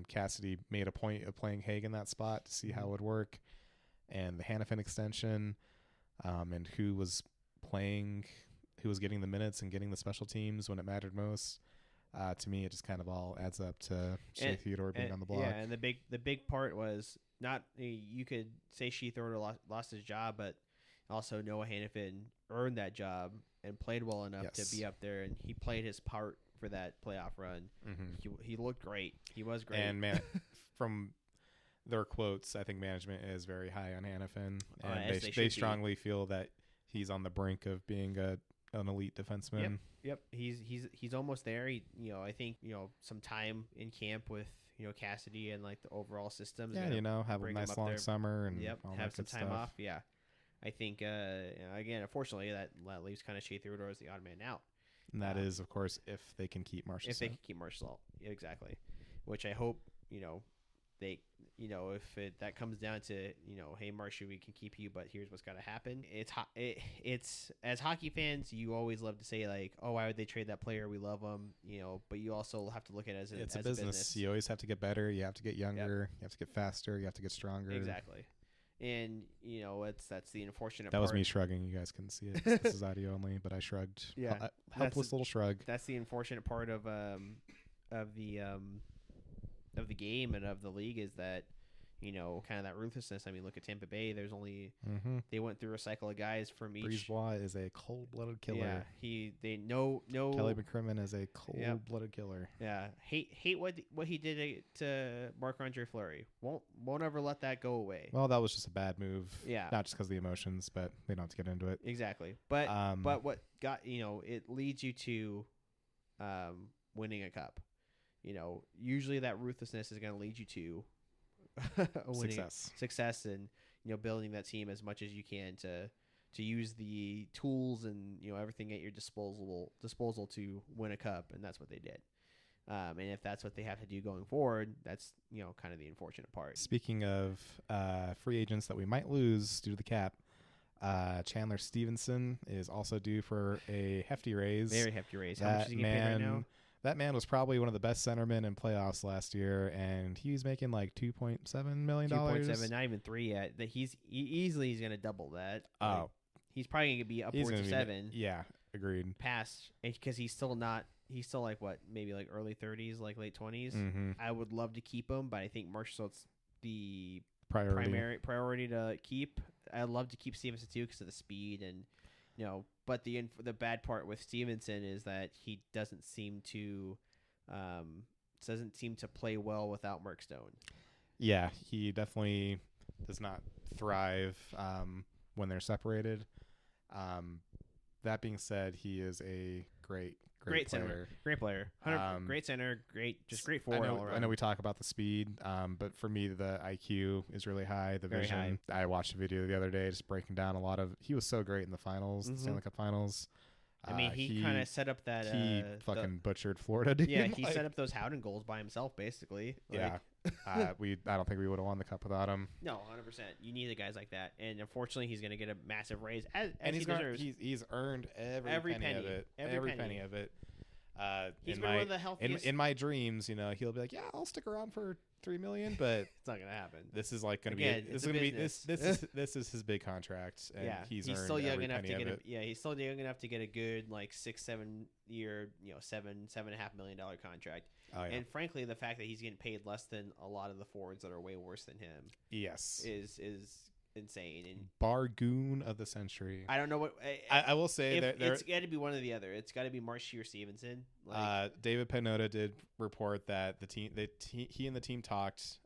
Cassidy made a point of playing Haig in that spot to see how it would work, and the Hannafin extension, and who was getting the minutes and getting the special teams when it mattered most. To me, it just kind of all adds up to Shea Theodore being on the block. Yeah, and the big part was not, you could say Shea Theodore lost his job, but also Noah Hannafin earned that job and played well enough to be up there, and he played his part for that playoff run. He looked great. He was great. And man, from their quotes, I think management is very high on Hannafin, and they strongly feel that he's on the brink of being an elite defenseman. Yep. He's almost there. I think some time in camp with Cassidy and like the overall system. Yeah, have a nice long summer and have some time stuff. off. Yeah, I think again, unfortunately, that leaves kind of Shea Theodore as the odd man out. And that is, of course, if they can keep Marshall. If they can keep Marshall, exactly. Which I hope they if that comes down to hey Marshall, we can keep you, but here's what's got to happen. It's as hockey fans, you always love to say like, oh, why would they trade that player? We love them, but you also have to look at it as a business. You always have to get better. You have to get younger. You have to get faster. You have to get stronger. Exactly. And that's the unfortunate. That was me shrugging. You guys couldn't see it. This is audio only, but I shrugged. Yeah, helpless little shrug. That's the unfortunate part of the game and of the league is that kind of that ruthlessness. I mean, look at Tampa Bay. There's only they went through a cycle of guys from each. Brisebois is a cold-blooded killer. Yeah, they no Kelly McCrimmon is a cold-blooded killer. Yeah, hate what he did to Marc-Andre Fleury. Won't ever let that go away. Well, that was just a bad move. Yeah, not just because of the emotions, but they don't have to get into it. Exactly. But what got it leads you to winning a cup. Usually that ruthlessness is going to lead you to success and building that team as much as you can to use the tools and everything at your disposal to win a cup, and that's what they did. And if that's what they have to do going forward, that's kind of the unfortunate part. Speaking of free agents that we might lose due to the cap, Chandler Stevenson is also due for a hefty raise. Very hefty raise. How much is he getting paid right now? That man was probably one of the best centermen in playoffs last year, and he was making like $2.7 million. 2.7, not even 3 yet. He's going to double that. Oh, he's probably going to be upwards of 7. Yeah, agreed. Past, because he's still like what, maybe like early 30s, like late 20s. I would love to keep him, but I think Marchessault's the priority to keep. I'd love to keep Stevenson too because of the speed and. But the bad part with Stevenson is that he doesn't seem to doesn't seem to play well without Mark Stone. Yeah, he definitely does not thrive when they're separated. That being said, he is a great player. Center, great player, great center, great forward all around. I know we talk about the speed, but for me, the IQ is really high. The Very vision. high. I watched a video the other day just breaking down a lot of. He was so great in the finals, the Stanley Cup Finals. I mean, he kind of set up that. He fucking butchered Florida. Dude. Yeah, he set up those Howden goals by himself, basically. Yeah. I don't think we would have won the cup without him. No, 100%. You need the guys like that, and unfortunately, he's going to get a massive raise as and he deserves. He's earned every penny of it. Every penny of it. He's been one of the healthiest. In my dreams, he'll be like, yeah, I'll stick around for $3 million, but it's not going to happen. This is like going to be. This is his big contract, and he's still young enough to get he's still young enough to get a good 6-7 year, $7.5 million contract. Oh, yeah. And frankly, the fact that he's getting paid less than a lot of the forwards that are way worse than him, yes, is insane. And Bargoon of the century. I don't know what I will say. It's got to be one or the other. It's got to be Marshy or Stevenson. David Penota did report that he and the team talked,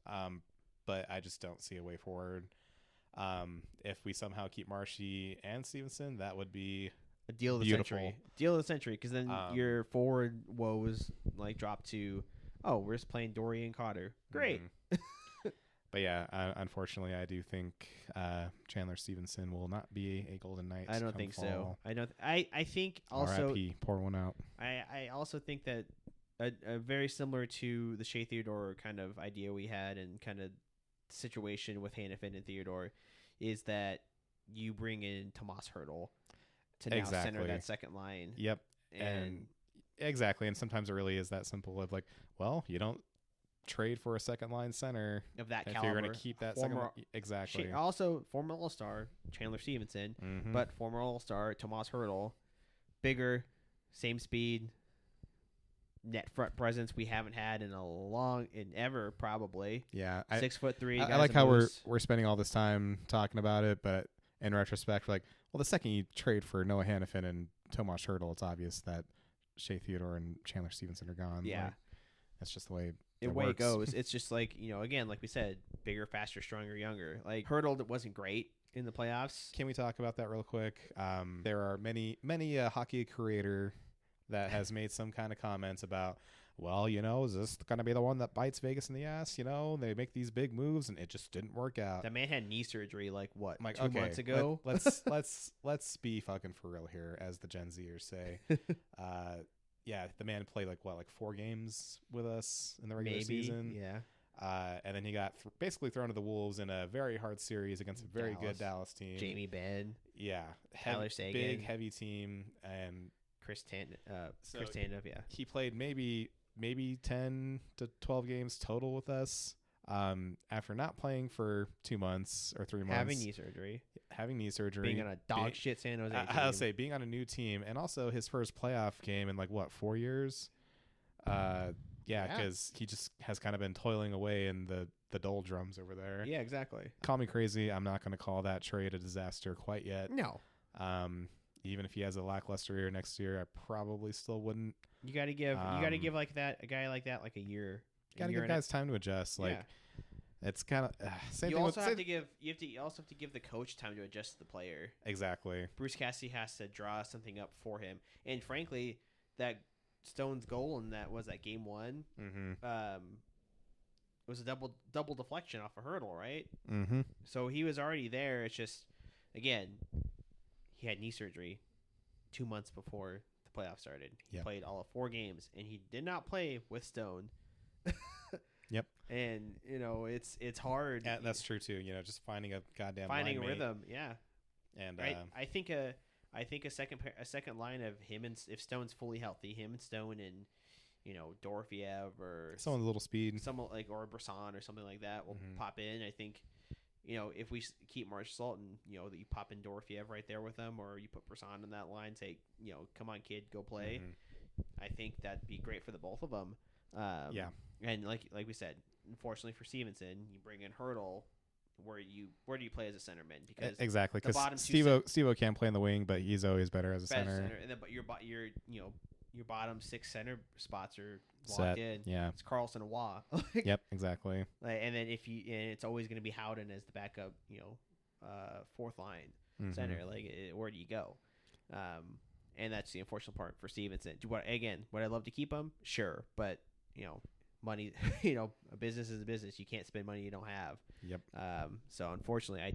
but I just don't see a way forward. If we somehow keep Marshy and Stevenson, that would be a deal of the century. Deal of the century, because then your forward woes drop to, we're just playing Dory and Cotter. Great. But yeah, unfortunately, I do think Chandler Stevenson will not be a Golden Knight. I don't think so. I think also. R.I.P. Pour one out. I also think that a very similar to the Shea Theodore kind of idea we had and kind of situation with Hannafin and Theodore is that you bring in Tomas Hertl to now center that second line. Yep. And exactly. And sometimes it really is that simple of you don't trade for a second line center of that if caliber. You're going to keep that second line. Exactly. Also, former All-Star Chandler Stevenson, but former All-Star Tomas Hertl, bigger, same speed, net front presence we haven't had in ever probably. Yeah, 6'3". I like how we're spending all this time talking about it, but in retrospect, the second you trade for Noah Hannafin and Tomas Hertl, it's obvious that Shea Theodore and Chandler Stevenson are gone. Yeah, that's just the way. It goes. It's just again, like we said, bigger, faster, stronger, younger. Hertl wasn't great in the playoffs. Can we talk about that real quick? There are many hockey creator that has made some kind of comments about, is this going to be the one that bites Vegas in the ass? They make these big moves and it just didn't work out. That man had knee surgery 2 months ago. Let's be fucking for real here, as the Gen Zers say. Yeah, the man played 4 games with us in the regular season. Yeah. And then he got basically thrown to the Wolves in a very hard series against a very good Dallas team. Jamie Benn. Yeah. Tyler Seguin. Big, heavy team. And Chris Tanev, yeah. He played maybe 10 to 12 games total with us. After not playing for 2 months or 3 months. Having knee surgery. Being on a dog shit San Jose team. I'll say being on a new team, and also his first playoff game in 4 years? Because he just has kind of been toiling away in the doldrums over there. Yeah, exactly. Call me crazy. I'm not going to call that trade a disaster quite yet. No. Even if he has a lackluster year next year, I probably still wouldn't. You got to give a guy like that a year. Got to give guys time to adjust. It's kind of same you thing. Also have to give the coach time to adjust to the player. Exactly. Bruce Cassidy has to draw something up for him, and frankly, that Stone's goal in that game 1. Was a double deflection off a Hertl, right? Mm-hmm. So he was already there. It's just, again, he had knee surgery 2 months before the playoffs started. He played all of 4 games, and he did not play with Stone. Yep. And it's hard. Yeah, that's true too. Just finding a goddamn a line rhythm. Yeah. And I think a second line of him, and if Stone's fully healthy, him and Stone and Dorofiev or someone with a little speed, someone or Brisson or something like that will pop in. I think if we keep Marsh Sultan, that you pop in Dorofiev right there with them, or you put Brisson in that line, say come on kid, go play. I think that'd be great for the both of them. Yeah. And like we said, unfortunately for Stevenson, you bring in Hertl. Where do you play as a centerman? Because exactly, because Steve-O can't play in the wing, but he's always better as a center. But your bottom 6 center spots are locked in. Yeah. It's Carlson and Waugh. Yep, exactly. And then and it's always going to be Howden as the backup, fourth line center. Where do you go? And that's the unfortunate part for Stevenson. Would I love to keep him? Sure, but money. A business is a business. You can't spend money you don't have. Yep. So unfortunately, I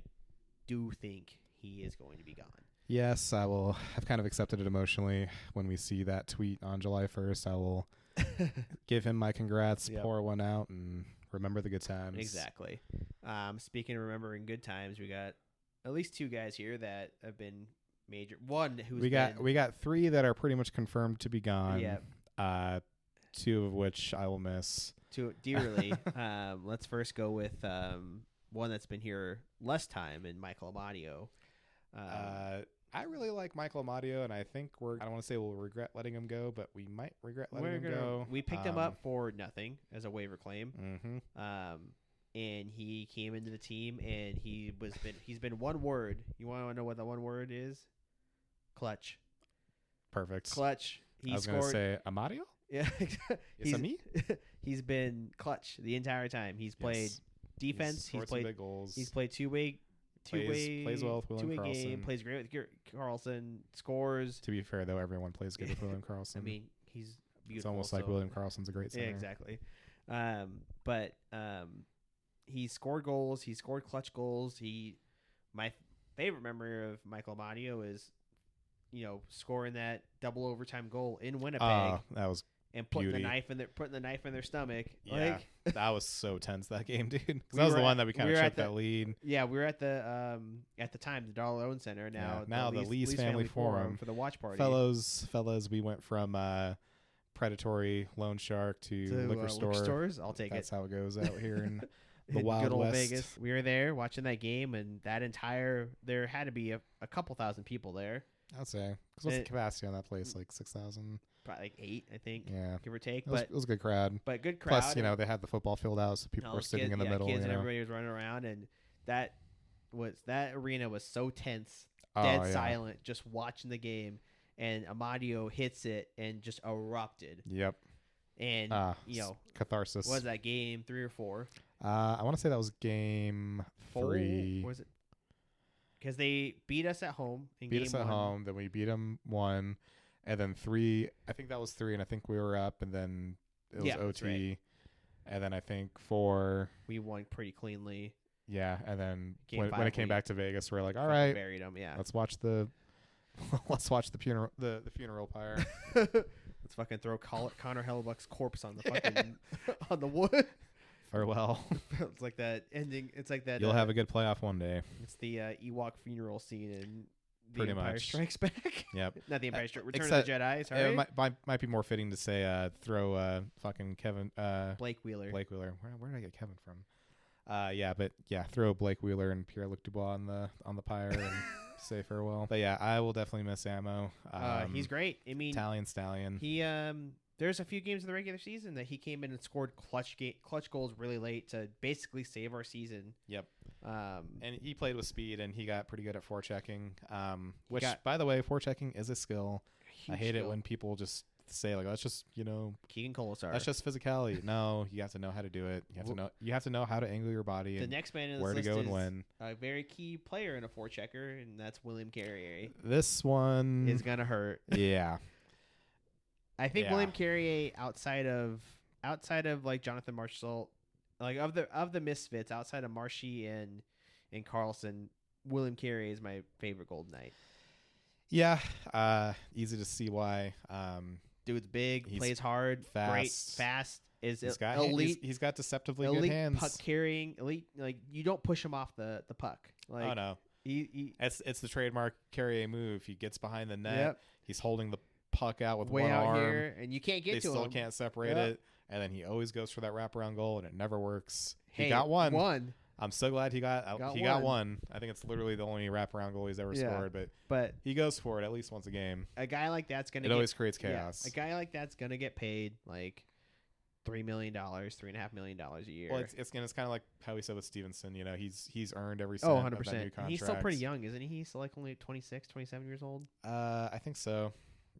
do think he is going to be gone. Yes, I will. I've kind of accepted it emotionally. When we see that tweet on July 1st, I will give him my congrats, pour one out, and remember the good times. Exactly. Speaking of remembering good times, we got at least 2 guys here that have been major. One who's we got 3 that are pretty much confirmed to be gone. Yeah. 2 of which I will miss dearly. Let's first go with one that's been here less time, in Michael Amadio. I really like Michael Amadio, and I think I don't want to say we'll regret letting him go, but we might regret letting him go. We picked him up for nothing as a waiver claim. Mm-hmm. And he came into the team, and he's been one word. You want to know what the one word is? Clutch. Perfect. Clutch. I was going to say Amadio? Yeah. He's been clutch the entire time. He's played defense. He's played big goals. He's played two-way. Plays well with William Karlsson. Game, plays great with Karlsson. Scores. To be fair, though, everyone plays good with William Karlsson. I mean, he's beautiful. It's almost like William Karlsson's a great center. Yeah, exactly. But he scored goals. He scored clutch goals. My favorite memory of Michael Amadio is, scoring that double overtime goal in Winnipeg. That was and putting the knife in their stomach. Yeah, that was so tense, that game, dude. Because that was the one that we kind of took that lead. Yeah, we were at the time the Dollar Loan Center. Now the Lee's Family Forum for the watch party. Fellows, we went from predatory loan shark to liquor stores. I'll take That's how it goes out here in the Wild good old West. Vegas. We were there watching that game, and there had to be a couple thousand people there. I'd say. Because what's the capacity on that place? Like 6,000? Probably like 8, I think. Yeah. Give or take. It was a good crowd. But good crowd. Plus, they had the football field out, so people were sitting in the middle. Kids and everybody was running around, and that arena was so tense, dead silent, just watching the game. And Amadio hits it and just erupted. Yep. And, catharsis. What was that, game 3 or 4? I want to say that was game 3. Was it? Because they beat us at home in beat game us at 1. home, then we beat them 1, and then 3. I think that was 3, and I think we were up, and then it was OT, right. And then I think 4 we won pretty cleanly. Yeah, and then when it came back to Vegas, we're like, all right, buried them. Yeah, let's watch the funeral, the funeral pyre. Let's fucking throw Connor Hellebuck's corpse on the fucking on the wood. Farewell. It's like that ending. It's like that. You'll have a good playoff one day. It's the Ewok funeral scene in The Pretty Empire much. Strikes Back. Yep. Not The Empire Strikes. Return of the Jedi. Sorry. It might be more fitting to say throw fucking Kevin Blake Wheeler. Where did I get Kevin from? Throw Blake Wheeler and Pierre-Luc Dubois on the pyre and say farewell. But yeah, I will definitely miss Ammo. He's great. I mean, Italian Stallion. He there's a few games in the regular season that he came in and scored clutch goals really late to basically save our season. Yep. And he played with speed, and he got pretty good at forechecking. Which, by the way, forechecking is a skill. I hate it when people just say like, "That's just Keegan Colasar. That's just physicality." No, you have to know how to do it. You have to know how to angle your body. The next man in where to this go list and when. A very key player in a forechecker, and that's William Carrier. This one is gonna hurt. Yeah. I think William Carrier, outside of like Jonathan Marshall, like of the misfits, outside of Marshy and Karlsson, William Carrier is my favorite Golden Knight. Yeah, easy to see why. Dude's big, plays hard, fast. He's got elite. He's got deceptively elite good hands. Puck carrying, elite. Like you don't push him off the puck. Like, oh no, it's the trademark Carrier move. He gets behind the net. Yep. He's holding the puck out with way one out arm here, and you can't get to him. They still can't separate it, and then he always goes for that wraparound goal, and it never works. Hey, he got one. One. I'm so glad he got one. I think it's literally the only wraparound goal he's ever scored, but he goes for it at least once a game. A guy like that's gonna. It always creates chaos. A guy like that's gonna get paid like $3 million, $3.5 million a year. Well, it's kind of like how we said with Stevenson. He's earned every cent. 100%. Of that new contract. He's still pretty young, isn't he? He's still like only 26, 27 years old. I think so.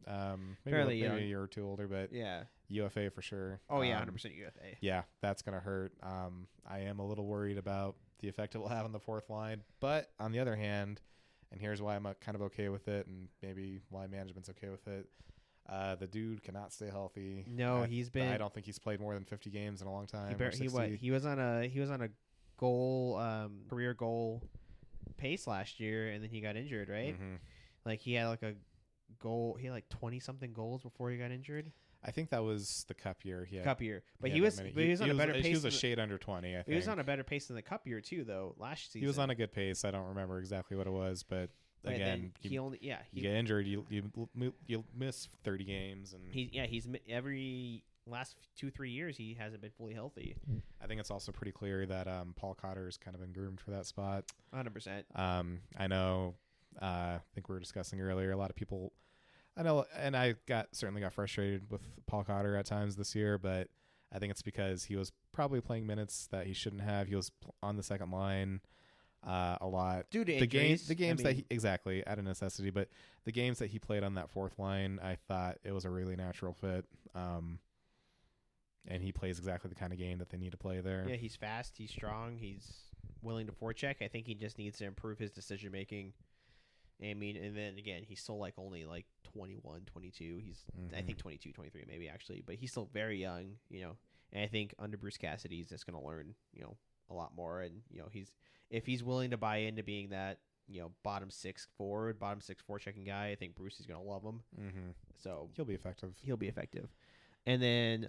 Fairly maybe young. a year or two older, but Yeah. UFA for sure. Oh yeah, 100% UFA. Yeah, that's gonna hurt. I am a little worried about the effect it will have on the fourth line, but on the other hand, and here's why I'm kind of okay with it, and maybe why management's okay with it. The dude cannot stay healthy. No, I don't think he's played more than 50 games in a long time. He was on a goal career goal pace last year, and then he got injured, right? Mm-hmm. Like he had like a goal. He had like 20 something goals before he got injured. I think that was the cup year. Cup year, but he was on a better pace. He was a shade under 20. I think he was on a better pace than the cup year too, though. Last season he was on a good pace. I don't remember exactly what it was, but again, you get injured, you miss 30 games, and he's every last 2-3 years he hasn't been fully healthy. I think it's also pretty clear that Paul Cotter's kind of been groomed for that spot. 100%. I know. I think we were discussing earlier. A lot of people. I know, and I certainly got frustrated with Paul Cotter at times this year, but I think it's because he was probably playing minutes that he shouldn't have. He was on the second line a lot. Due to the games that he exactly out of necessity, but the games that he played on that fourth line, I thought it was a really natural fit. And he plays exactly the kind of game that they need to play there. Yeah, he's fast, he's strong, he's willing to forecheck. I think he just needs to improve his decision making. I mean, and then again, he's still like only like 21, 22. He's I think 22, 23 maybe actually, but he's still very young, And I think under Bruce Cassidy, he's just going to learn, a lot more. And if he's willing to buy into being that, bottom six forechecking guy, I think Bruce is going to love him. Mm-hmm. So he'll be effective. And then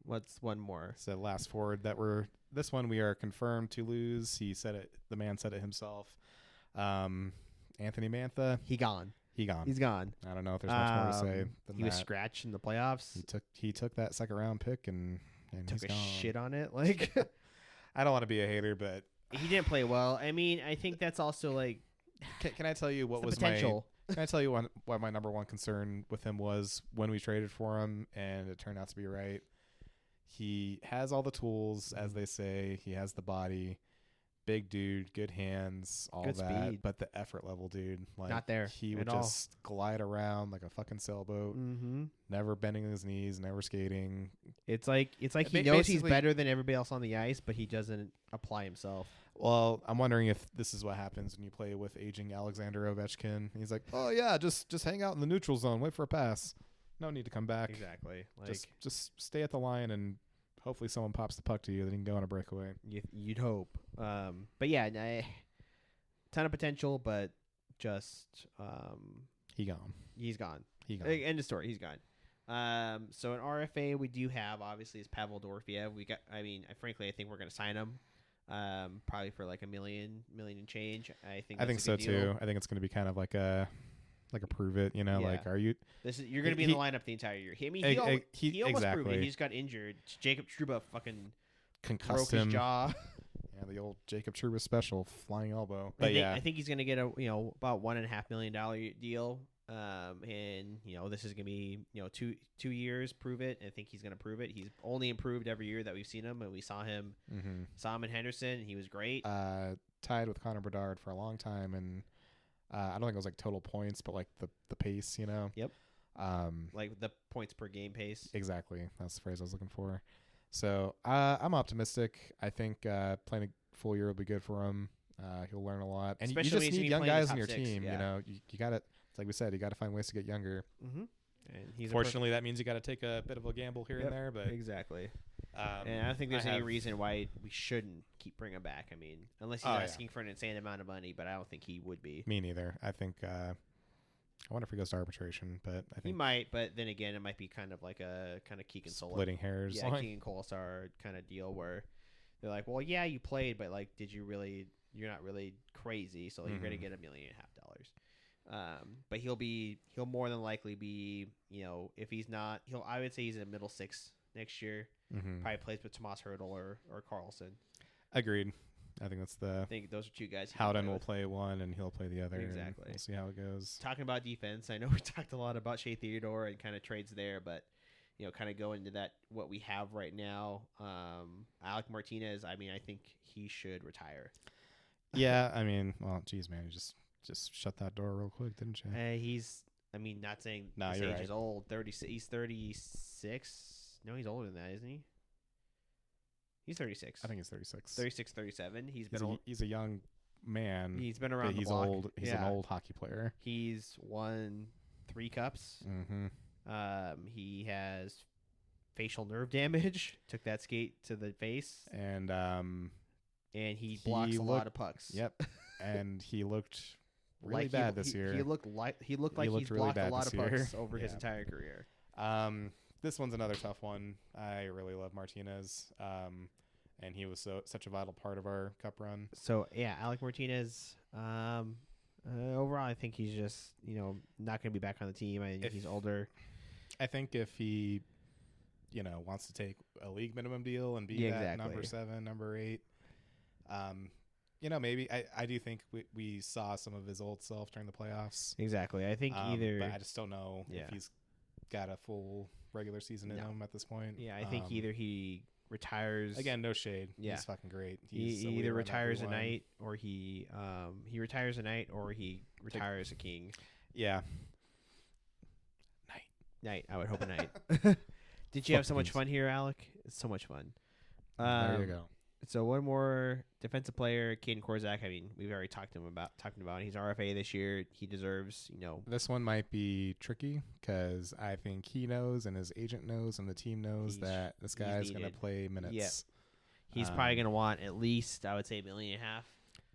what's one more? So last forward this one we are confirmed to lose. He said it. The man said it himself. Anthony Mantha. He's gone. He's gone. I don't know if there's much more to say than he was scratched in the playoffs. He took that second round pick and took he's a gone. shit on it. Like I don't want to be a hater, but he didn't play well. I mean, I think that's also like. Can I tell you what was potential? Can I tell you what my number one concern with him was when we traded for him, and it turned out to be right. He has all the tools, as they say. He has the body. Big dude, good hands, all good that. Speed. But the effort level, dude, like not there. He would just glide around like a fucking sailboat, never bending his knees, never skating. It's like he knows he's better than everybody else on the ice, but he doesn't apply himself. Well, I'm wondering if this is what happens when you play with aging Alexander Ovechkin. He's like, oh yeah, just hang out in the neutral zone, wait for a pass. No need to come back. Exactly. Like just stay at the line and hopefully someone pops the puck to you, then you can go on a breakaway. You'd hope. But yeah, ton of potential, but just he's gone. He's gone. End of story. He's gone. So in RFA, we do have obviously is Pavel Dorofeyev. I think we're gonna sign him. Probably for like $1 million and change. I think so too. I think it's gonna be kind of like a prove it, like are you you're going to be in the lineup the entire year. He almost proved it. He just got injured. Jacob Trouba fucking concussed broke his jaw. Yeah, the old Jacob Trouba special, flying elbow. But I think he's going to get a about $1.5 million deal. And this is going to be 2 years. Prove it. I think he's going to prove it. He's only improved every year that we've seen him, and we saw him in Henderson. And he was great. Tied with Connor Bedard for a long time, and I don't think it was like total points, but like the pace, Yep. Like the points per game pace. Exactly. That's the phrase I was looking for. So I'm optimistic. I think playing a full year will be good for him. He'll learn a lot, and especially you just need young guys on your 6, team. yeah. You got to. It's like we said, you got to find ways to get younger. Mm-hmm. And fortunately, that means you got to take a bit of a gamble here and there. But exactly. And I don't think there's any reason why we shouldn't keep bringing him back. I mean, unless he's asking for an insane amount of money, but I don't think he would be. Me neither. I think. I wonder if he goes to arbitration, but I think he might. But then again, it might be kind of like a kind of Keegan Solar splitting hairs. Yeah, Keegan Colasar kind of deal where they're like, well, yeah, you played, but like, did you really? You're not really crazy, so you're gonna get $1.5 million. But he'll more than likely be, if he's not, I would say he's in the middle 6 next year. Probably plays with Tomas Hertl or Carlson. Agreed. I think I think those are 2 guys. Howden will play one and he'll play the other. Exactly. We'll see how it goes. Talking about defense, I know we talked a lot about Shea Theodore and kind of trades there, but kind of going into that what we have right now. Alec Martinez. I mean, I think he should retire. Yeah, I mean, well, geez, man, you just shut that door real quick, didn't you? He's I mean, not saying No, his you're age right. is old. He's 36. No, he's older than that, isn't he? He's 36. I think he's 36. 36, 37. He's a young man. He's been but around the he's block. old. He's an old hockey player. He's won 3 cups. Mm-hmm. He has facial nerve damage. Took that skate to the face, And he blocks a lot of pucks. Yep. And he looked really bad this year. He looked like he's really blocked a bad lot of this year. pucks over his entire career. This one's another tough one. I really love Martinez. And he was such a vital part of our cup run. So yeah, Alec Martinez. Overall, I think he's just not going to be back on the team. I think he's older. I think if he, wants to take a league minimum deal and be that number 7, number 8, maybe I do think we saw some of his old self during the playoffs. Exactly. I think but I just don't know if he's got a full regular season in him at this point. Yeah, I think either he retires. Again, no shade. Yeah. He's fucking great. He either retires a night or he retires a night or he retires a king. Yeah. Night. I would hope a night. Did you have so much fun here, Alec? It's so much fun. There you go. So one more defensive player, Caden Korzak. I mean, we've already talking about. He's RFA this year. He deserves, This one might be tricky because I think he knows and his agent knows and the team knows that this guy's going to play minutes. Yeah. He's probably going to want at least, I would say, $1.5 million.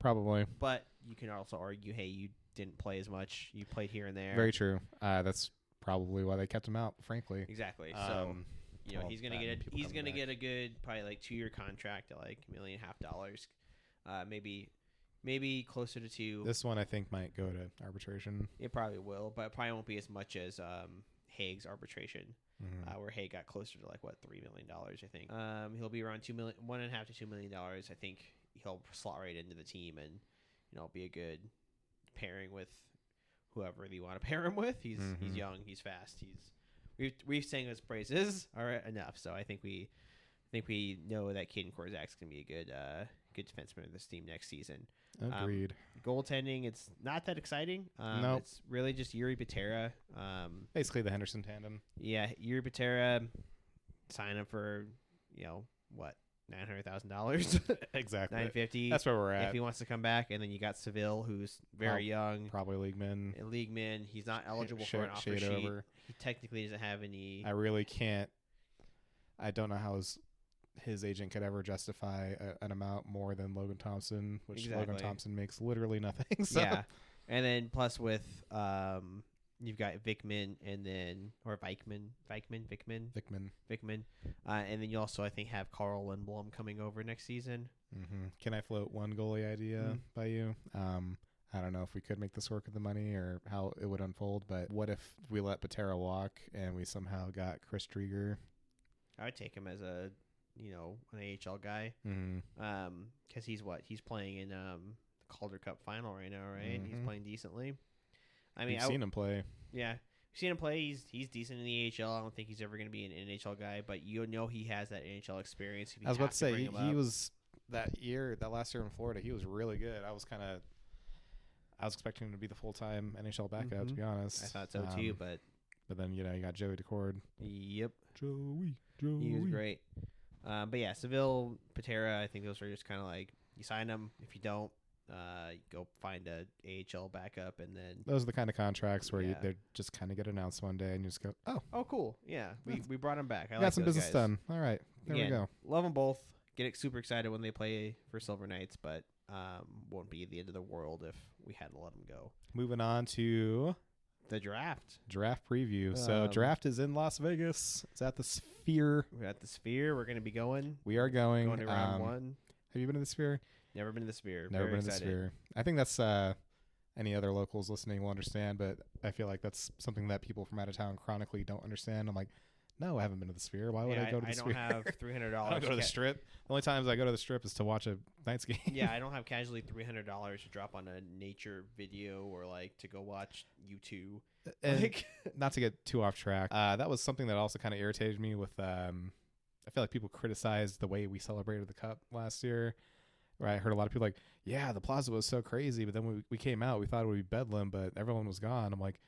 Probably. But you can also argue, hey, you didn't play as much. You played here and there. Very true. That's probably why they kept him out, frankly. Exactly. So he's gonna get a good probably like 2-year contract at like $1.5 million, maybe closer to 2. This one I think might go to arbitration. It probably will, but it probably won't be as much as Haig's arbitration, where Haig got closer to like $3 million. I think he'll be around $1.5 to $2 million. I think he'll slot right into the team and be a good pairing with whoever you want to pair him with. He's young, he's fast, we've sang his praises enough. So I think we know that Caden Korzak's gonna be a good defenseman of this team next season. Agreed. Goaltending, it's not that exciting. Nope. It's really just Yuri Patera. Basically the Henderson tandem. Yeah, Yuri Patera, sign up for what, $900,000. Exactly. $950. That's where we're at. If he wants to come back, and then you got Seville, who's very young, probably league min. He's not eligible for an offer sheet. Over. He technically doesn't have any. I really can't. I don't know how his agent could ever justify an amount more than Logan Thompson, which Logan Thompson makes literally nothing. So. Yeah, and then plus with you've got Vikman and then Vikman, and then you also I think have Carl Lindblom coming over next season. Mm-hmm. Can I float one goalie idea by you? I don't know if we could make this work with the money or how it would unfold, but what if we let Patera walk and we somehow got Chris Drieger? I would take him as an AHL guy, because he's playing in the Calder Cup Final right now, right? He's playing decently. I mean, I've seen him play. Yeah, we've seen him play. He's decent in the AHL. I don't think he's ever going to be an NHL guy, but he has that NHL experience. I was about to say he was that last year in Florida. He was really good. I was expecting him to be the full-time NHL backup. To be honest, I thought so too, but then you got Joey Decord. Yep, Joey. He was great. But yeah, Seville, Patera. I think those are just kind of like you sign them. If you don't, go find a AHL backup, and then those are the kind of contracts where they just kind of get announced one day, and you just go, oh, cool, yeah, we brought him back. I got some business done. All right, there we go. Love them both. Get super excited when they play for Silver Knights, but won't be the end of the world if we hadn't let them go. Moving on to the draft preview. So draft is in Las Vegas. It's at the Sphere. We're at the Sphere. We're going to be going. We are going to round 1. Have you been to the Sphere? Never been to the Sphere. Never been to the Sphere. I think that's any other locals listening will understand, but I feel like that's something that people from out of town chronically don't understand. I'm like, no, I haven't been to the Sphere. Why would I go to the Sphere? I don't have $300. I don't go to the Strip. The only times I go to the Strip is to watch a Knights game. Yeah, I don't have casually $300 to drop on a nature video or like to go watch U2. And not to get too off track, that was something that also kind of irritated me with I feel like people criticized the way we celebrated the Cup last year. Right, I heard a lot of people like, yeah, the plaza was so crazy, but then when we came out, we thought it would be bedlam, but everyone was gone. I'm like,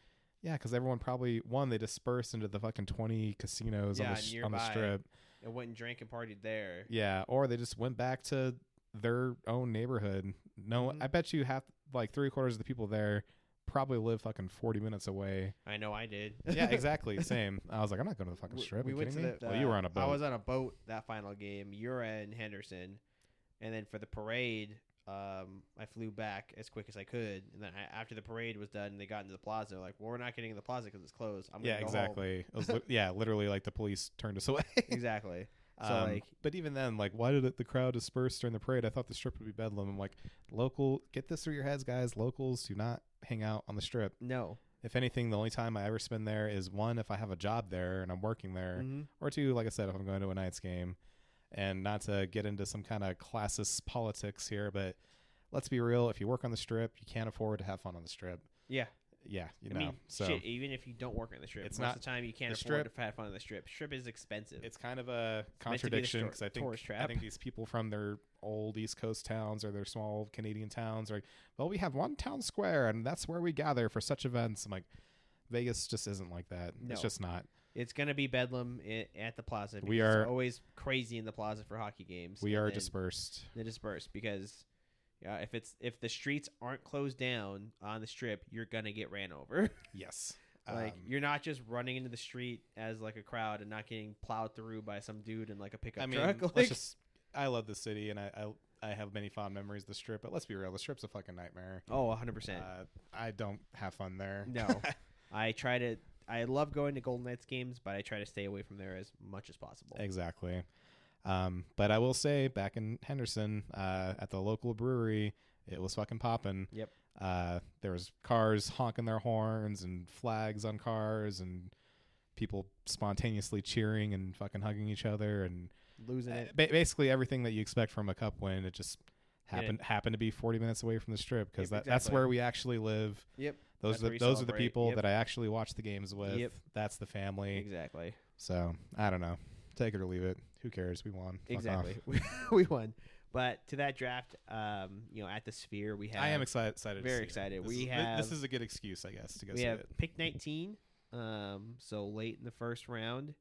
Yeah, because everyone probably, they dispersed into the fucking 20 casinos on the strip. It went and drank and partied there. Yeah, or they just went back to their own neighborhood. No, I bet you like 3/4 of the people there probably live fucking 40 minutes away. I know I did. Yeah, exactly. Same. I was like, I'm not going to the fucking strip. We went to the. Well, you were on a boat. I was on a boat that final game. You were in Henderson, and then for the parade, I flew back as quick as I could. And then after the parade was done, they got into the plaza. They're like, well, we're not getting in the plaza because it's closed. I'm gonna go exactly. home. It was literally like the police turned us away. Exactly. So but even then, like, why did the crowd disperse during the parade? I thought the strip would be bedlam. I'm like, get this through your heads, guys. Locals do not hang out on the strip. No. If anything, the only time I ever spend there is, one, if I have a job there and I'm working there, or two, like I said, if I'm going to a Knights game. And not to get into some kind of classist politics here, but let's be real. If you work on the strip, you can't afford to have fun on the strip. Yeah. Yeah, I mean, shit, even if you don't work on the strip, most of the time you can't afford to have fun on the strip. Strip is expensive. It's kind of a contradiction because I think these people from their old East Coast towns or their small Canadian towns are like, well, we have one town square and that's where we gather for such events. I'm like, Vegas just isn't like that. No. It's just not. It's going to be bedlam at the plaza. We are always crazy in the plaza for hockey games. We are dispersed. They're dispersed because if the streets aren't closed down on the strip, you're going to get ran over. Yes. Like you're not just running into the street as like a crowd and not getting plowed through by some dude in like a pickup truck. I love the city and I have many fond memories of the strip, but let's be real, the strip's a fucking nightmare. Oh, 100%. I don't have fun there. No. I love going to Golden Knights games, but I try to stay away from there as much as possible. Exactly. But I will say, back in Henderson, at the local brewery, it was fucking popping. Yep. There was cars honking their horns and flags on cars and people spontaneously cheering and fucking hugging each other and losing it. Basically everything that you expect from a cup win. It just happened to be 40 minutes away from the strip because that's where we actually live. Yep. Those are the people that I actually watch the games with. Yep. That's the family. Exactly. So I don't know. Take it or leave it. Who cares? We won. Exactly. We won. But to that draft, at the Sphere, we have. I am excited. Very excited. This is a good excuse, I guess, to go see it. We have pick 19. So late in the first round.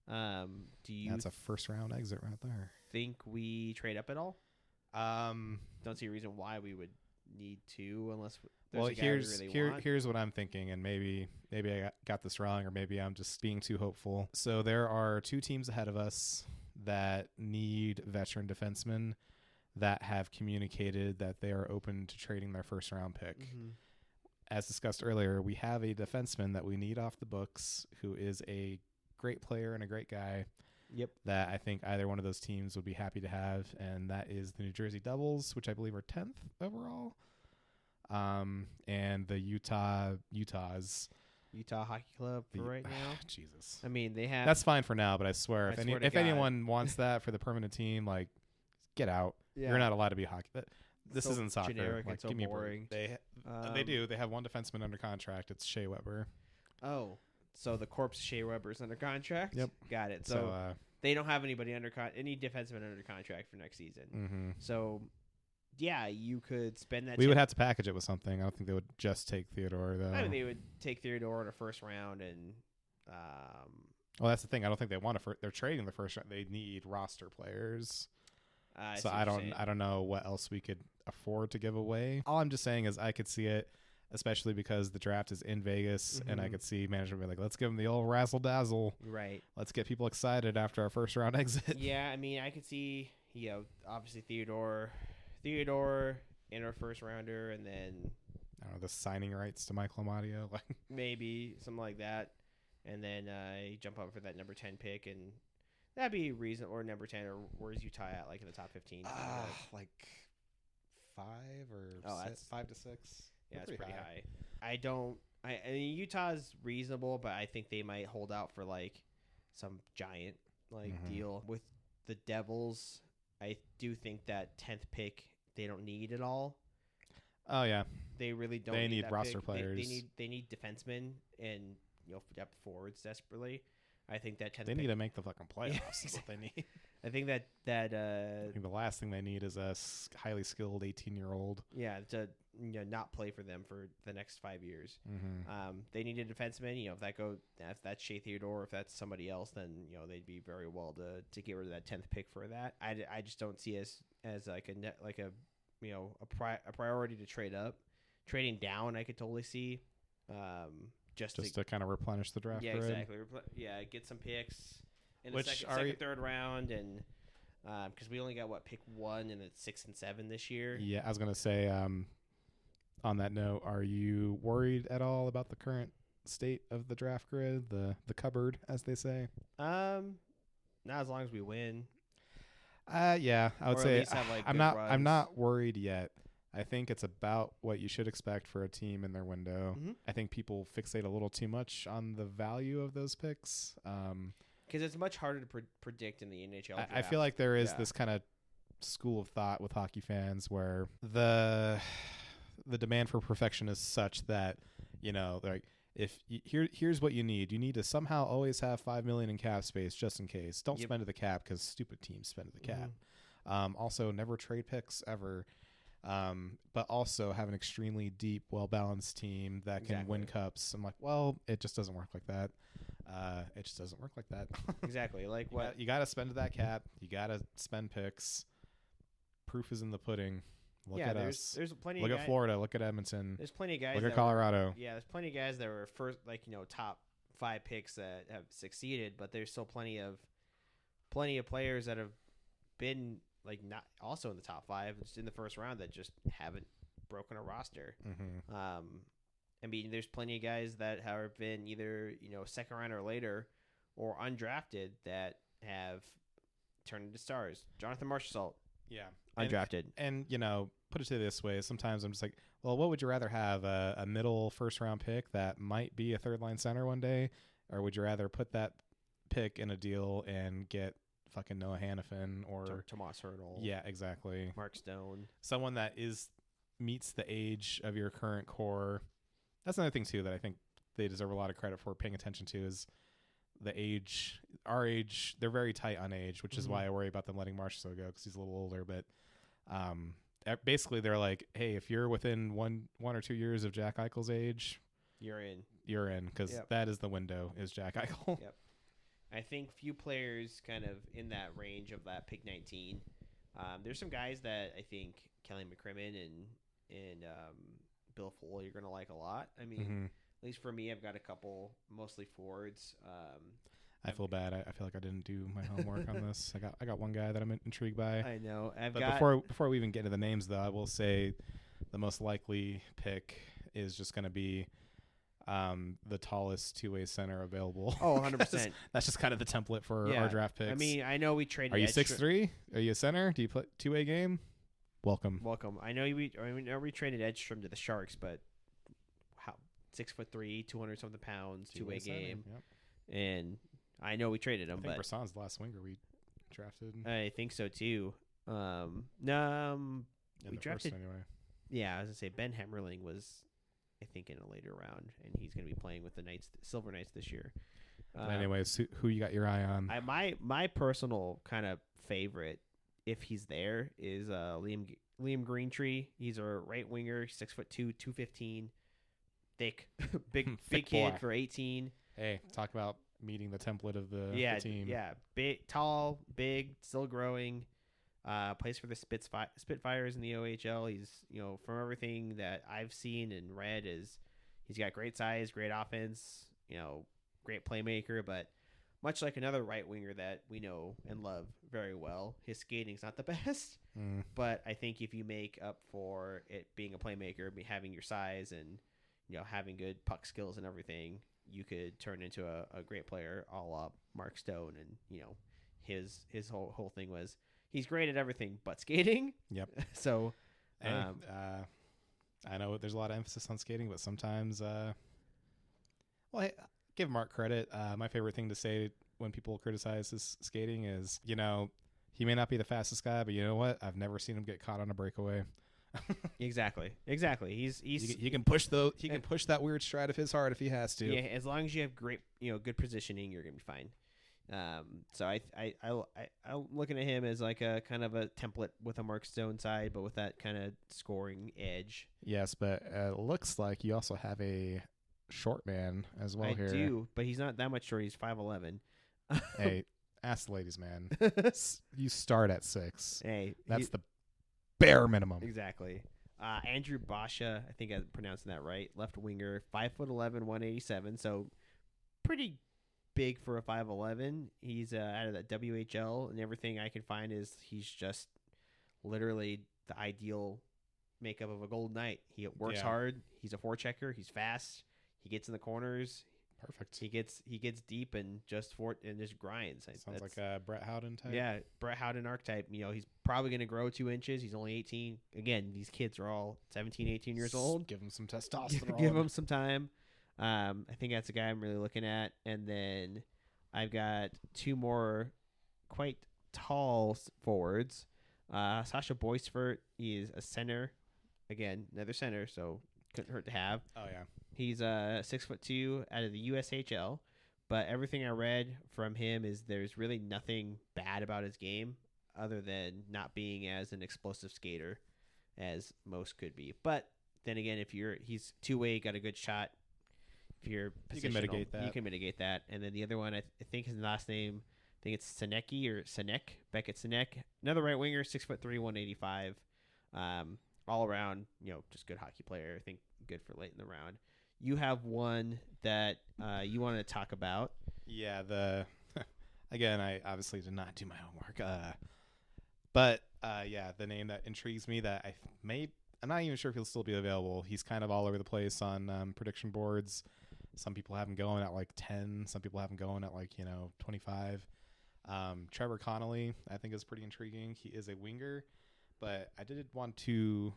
That's a first round exit right there. Think we trade up at all? Don't see a reason why we would need to, unless. Here's what I'm thinking, and maybe I got this wrong, or maybe I'm just being too hopeful. So there are two teams ahead of us that need veteran defensemen that have communicated that they are open to trading their first round pick. Mm-hmm. As discussed earlier, we have a defenseman that we need off the books who is a great player and a great guy. Yep. That I think either one of those teams would be happy to have, and that is the New Jersey Devils, which I believe are 10th overall. And the Utah Hockey Club for right now. Jesus. I mean, they have. That's fine for now, but I swear, if anyone wants that for the permanent team, like, get out. Yeah. You're not allowed to be hockey. This isn't soccer. Generic, like, it's so boring. They do. They have one defenseman under contract. It's Shea Weber. Oh, so the corpse Shea Weber is under contract. Yep. Got it. So they don't have anybody any defenseman under contract for next season. Mm-hmm. So. Yeah, you could spend that. We would have to package it with something. I don't think they would just take Theodore, though. I mean, they would take Theodore in the first round, and. Well, that's the thing. I don't think they want to. They're trading the first round. They need roster players. So I don't know what else we could afford to give away. All I'm just saying is I could see it, especially because the draft is in Vegas, and I could see management be like, "Let's give them the old razzle dazzle." Right. Let's get people excited after our first round exit. Yeah, I mean, I could see, obviously Theodore in our first rounder, and then I don't know, the signing rights to Michael Amadio, like maybe something like that, and then jump up for that number 10 pick, and that'd be reasonable. Or number 10, or where's Utah at, like in the top 15? Like 5 or 5 to 6. Yeah, it's pretty high. I mean, Utah's reasonable, but I think they might hold out for like some giant deal with the Devils. I do think that 10th pick they don't need at all. Oh yeah, they really don't. They need that roster pick. players. They need defensemen and depth forwards desperately. I think that 10th they need to make the fucking playoffs. Is what they need. I think that I think the last thing they need is a highly skilled 18-year-old. Yeah, to not play for them for the next 5 years. Mm-hmm. They need a defenseman. If that's Shea Theodore, if that's somebody else, then they'd be very well to get rid of that 10th pick for that. I just don't see as like a priority to trade up. Trading down, I could totally see. Just to kind of replenish the draft. Yeah, grid. exactly. Get some picks in the second, third round, and because we only got pick 1 and it's 6 and 7 this year. Yeah, I was gonna say. On that note, are you worried at all about the current state of the draft grid, the cupboard, as they say? Not as long as we win. Yeah, I would say have, I'm not worried yet. I think it's about what you should expect for a team in their window. Mm-hmm. I think people fixate a little too much on the value of those picks. Because it's much harder to predict in the NHL draft. I feel like there is this kind of school of thought with hockey fans where the demand for perfection is such that, like here's what you need. You need to somehow always have $5 million in cap space just in case. Don't spend to the cap because stupid teams spend to the cap. Also, never trade picks ever. But also have an extremely deep, well-balanced team that can win cups. I'm like, well, it just doesn't work like that. It just doesn't work like that. Exactly. Like what you got to spend to that cap. You got to spend picks. Proof is in the pudding. Look at us. There's plenty. Look at Florida. Look at Edmonton. There's plenty of guys. Look at Colorado. There's plenty of guys that were first, top 5 picks that have succeeded, but there's still plenty of players that have been not also in the top 5, just in the first round that just haven't broken a roster. Mm-hmm. I mean, there's plenty of guys that have been either second round or later, or undrafted that have turned into stars. Jonathan Marchessault, undrafted, and put it to this way. Sometimes I'm just like, well, what would you rather have, a middle first round pick that might be a third line center one day, or would you rather put that pick in a deal and get fucking Noah Hannafin or Tomas Hertl? Yeah, exactly. Mark Stone, someone that meets the age of your current core. That's another thing too that I think they deserve a lot of credit for paying attention to is the age. Our age, they're very tight on age, which is why I worry about them letting Marchessault go because he's a little older. But basically, they're like, hey, if you're within one or 2 years of Jack Eichel's age, you're in. You're in because that is the window. Is Jack Eichel? Yep. I think few players kind of in that range of that pick 19. There's some guys that I think Kelly McCrimmon and Bill Foley you're going to like a lot. I mean, at least for me, I've got a couple, mostly forwards. I feel bad. I feel like I didn't do my homework on this. I got one guy that I'm intrigued by. I know. Before we even get into the names, though, I will say the most likely pick is just going to be the tallest two-way center available. Oh, 100%. That's just kind of the template for our draft picks. I mean, I know we traded. Are you 6'3"? Are you a center? Do you play two-way game? Welcome. I know we traded Edstrom to the Sharks, but 6'3", 200 something pounds, two-way game, and I know we traded him. I think Brassard's the last winger we drafted. I think so too. We drafted anyway. Yeah, I was gonna say Ben Hemmerling was, I think, in a later round, and he's gonna be playing with the Silver Knights this year. Anyways, who you got your eye on? My personal kind of favorite, if he's there, is Liam Greentree. He's a right winger, 6'2", 215, thick, big kid for 18. Hey, talk about meeting the template of the team. Yeah, big, tall, big, still growing. Plays for the Spitfires in the OHL. He's, from everything that I've seen and read, he's got great size, great offense, great playmaker, but much like another right winger that we know and love very well, his skating's not the best. But I think if you make up for it being a playmaker, having your size and having good puck skills and everything, you could turn into a great player, a la Mark Stone. And his whole thing was he's great at everything but skating. Yep. So, I know there's a lot of emphasis on skating, but sometimes, hey, give Mark credit. My favorite thing to say when people criticize his skating is, he may not be the fastest guy, but you know what? I've never seen him get caught on a breakaway. Exactly. He can push that weird stride of his heart if he has to. Yeah, as long as you have great, good positioning, you're gonna be fine. So I'm looking at him as like a kind of a template with a Mark Stone side, but with that kind of scoring edge. Yes, but it looks like you also have a short man as well I here. do, but he's not that much short. He's 5'11". Hey, ask the ladies, man. You start at 6. Hey, That's the bare minimum. Exactly. Andrew Basha, I think I'm pronouncing that right. Left winger, 5'11", 187. So pretty big for a 5'11". He's out of that WHL, and everything I can find is he's just literally the ideal makeup of a Golden Knight. He works hard. He's a forechecker. He's fast. He gets in the corners. Perfect. He gets deep and just grinds. Sounds like a Brett Howden type. Yeah, Brett Howden archetype. He's probably going to grow 2 inches. He's only 18. Again, these kids are all 17, 18 years old. Give him some testosterone. Give him some time. I think that's a guy I'm really looking at. And then I've got 2 more quite tall forwards. Sasha Boisvert, he is a center. Again, another center, so couldn't hurt to have. Oh, yeah. He's 6'2" out of the USHL, but everything I read from him is there's really nothing bad about his game other than not being as an explosive skater as most could be. But then again, he's two-way, got a good shot. If you're positional, you can mitigate that. And then the other one, I think his last name, I think it's Sinek, Beckett Sinek. Another right winger, 6'3", 185. All around, just good hockey player. I think good for late in the round. You have one that you want to talk about. Yeah, again, I obviously did not do my homework. But the name that intrigues me that I'm not even sure if he'll still be available. He's kind of all over the place on prediction boards. Some people have him going at like 10. Some people have him going at like 25. Trevor Connolly, I think, is pretty intriguing. He is a winger, but I did want to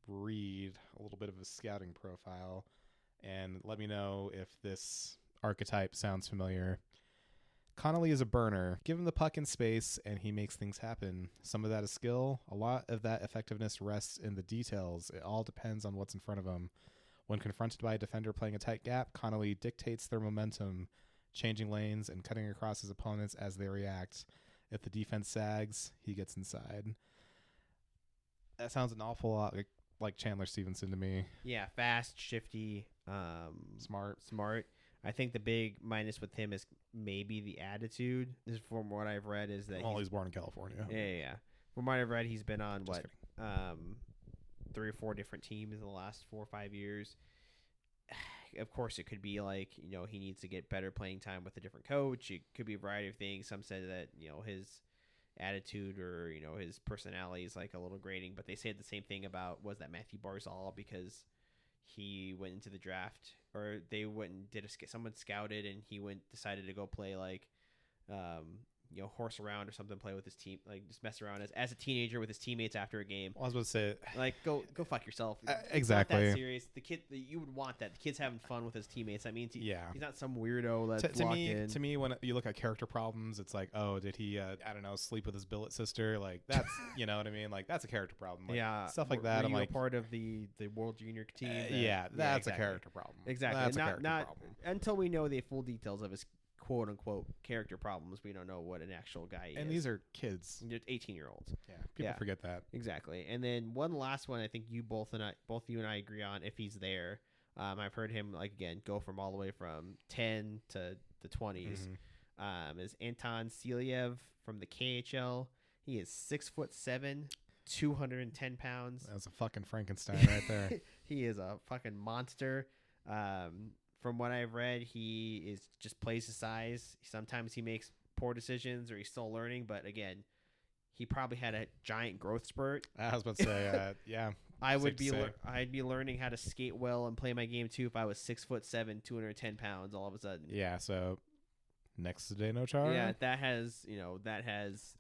read a little bit of his scouting profile and let me know if this archetype sounds familiar. Connolly is a burner. Give him the puck in space and he makes things happen. Some of that is skill. A lot of that effectiveness rests in the details. It all depends on what's in front of him. When confronted by a defender playing a tight gap, Connolly dictates their momentum, changing lanes and cutting across his opponents as they react. If the defense sags, he gets inside. That sounds an awful lot like Chandler Stevenson to me. Yeah, fast, shifty, smart. I think the big minus with him is maybe the attitude. This, from what I've read, is that he's born in California. Yeah. From what I've read, he's been on 3 or 4 different teams in the last 4 or 5 years. Of course, it could be like he needs to get better playing time with a different coach. It could be a variety of things. Some said that his attitude or his personality is like a little grating, but they said the same thing about Matthew Barzal, because he went into the draft, or they went and someone scouted and he decided to go play like horse around or something, play with his team, like just mess around as a teenager with his teammates after a game. Well, I was about to say, like, go fuck yourself. Exactly. It's not that serious. The kid, you would want that. The kid's having fun with his teammates. That means he's not some weirdo that's locked in. To me, when you look at character problems, it's like, oh, did he, sleep with his billet sister? Like, that's, you know what I mean? Like, that's a character problem. Like, stuff like that. Were I'm you like, a part of the World Junior team? That's exactly. A character problem. Exactly. That's a character problem. Until we know the full details of his quote unquote character problems, we don't know what an actual guy is. And these are kids. They're 18-year-olds. Yeah. People forget that. Exactly. And then one last one I think both you and I agree on, if he's there. I've heard him, like, again, go from all the way from 10 to the 20s. Is Anton Siliev from the KHL. He is 6'7", 210 pounds. That's a fucking Frankenstein right there. He is a fucking monster. From what I've read, he just plays his size. Sometimes he makes poor decisions, or he's still learning. But again, he probably had a giant growth spurt. I was about to say, yeah. I'd be learning how to skate well and play my game too if I was 6'7", 210 pounds all of a sudden. Yeah. So next Zdeno Chara. Yeah, that has.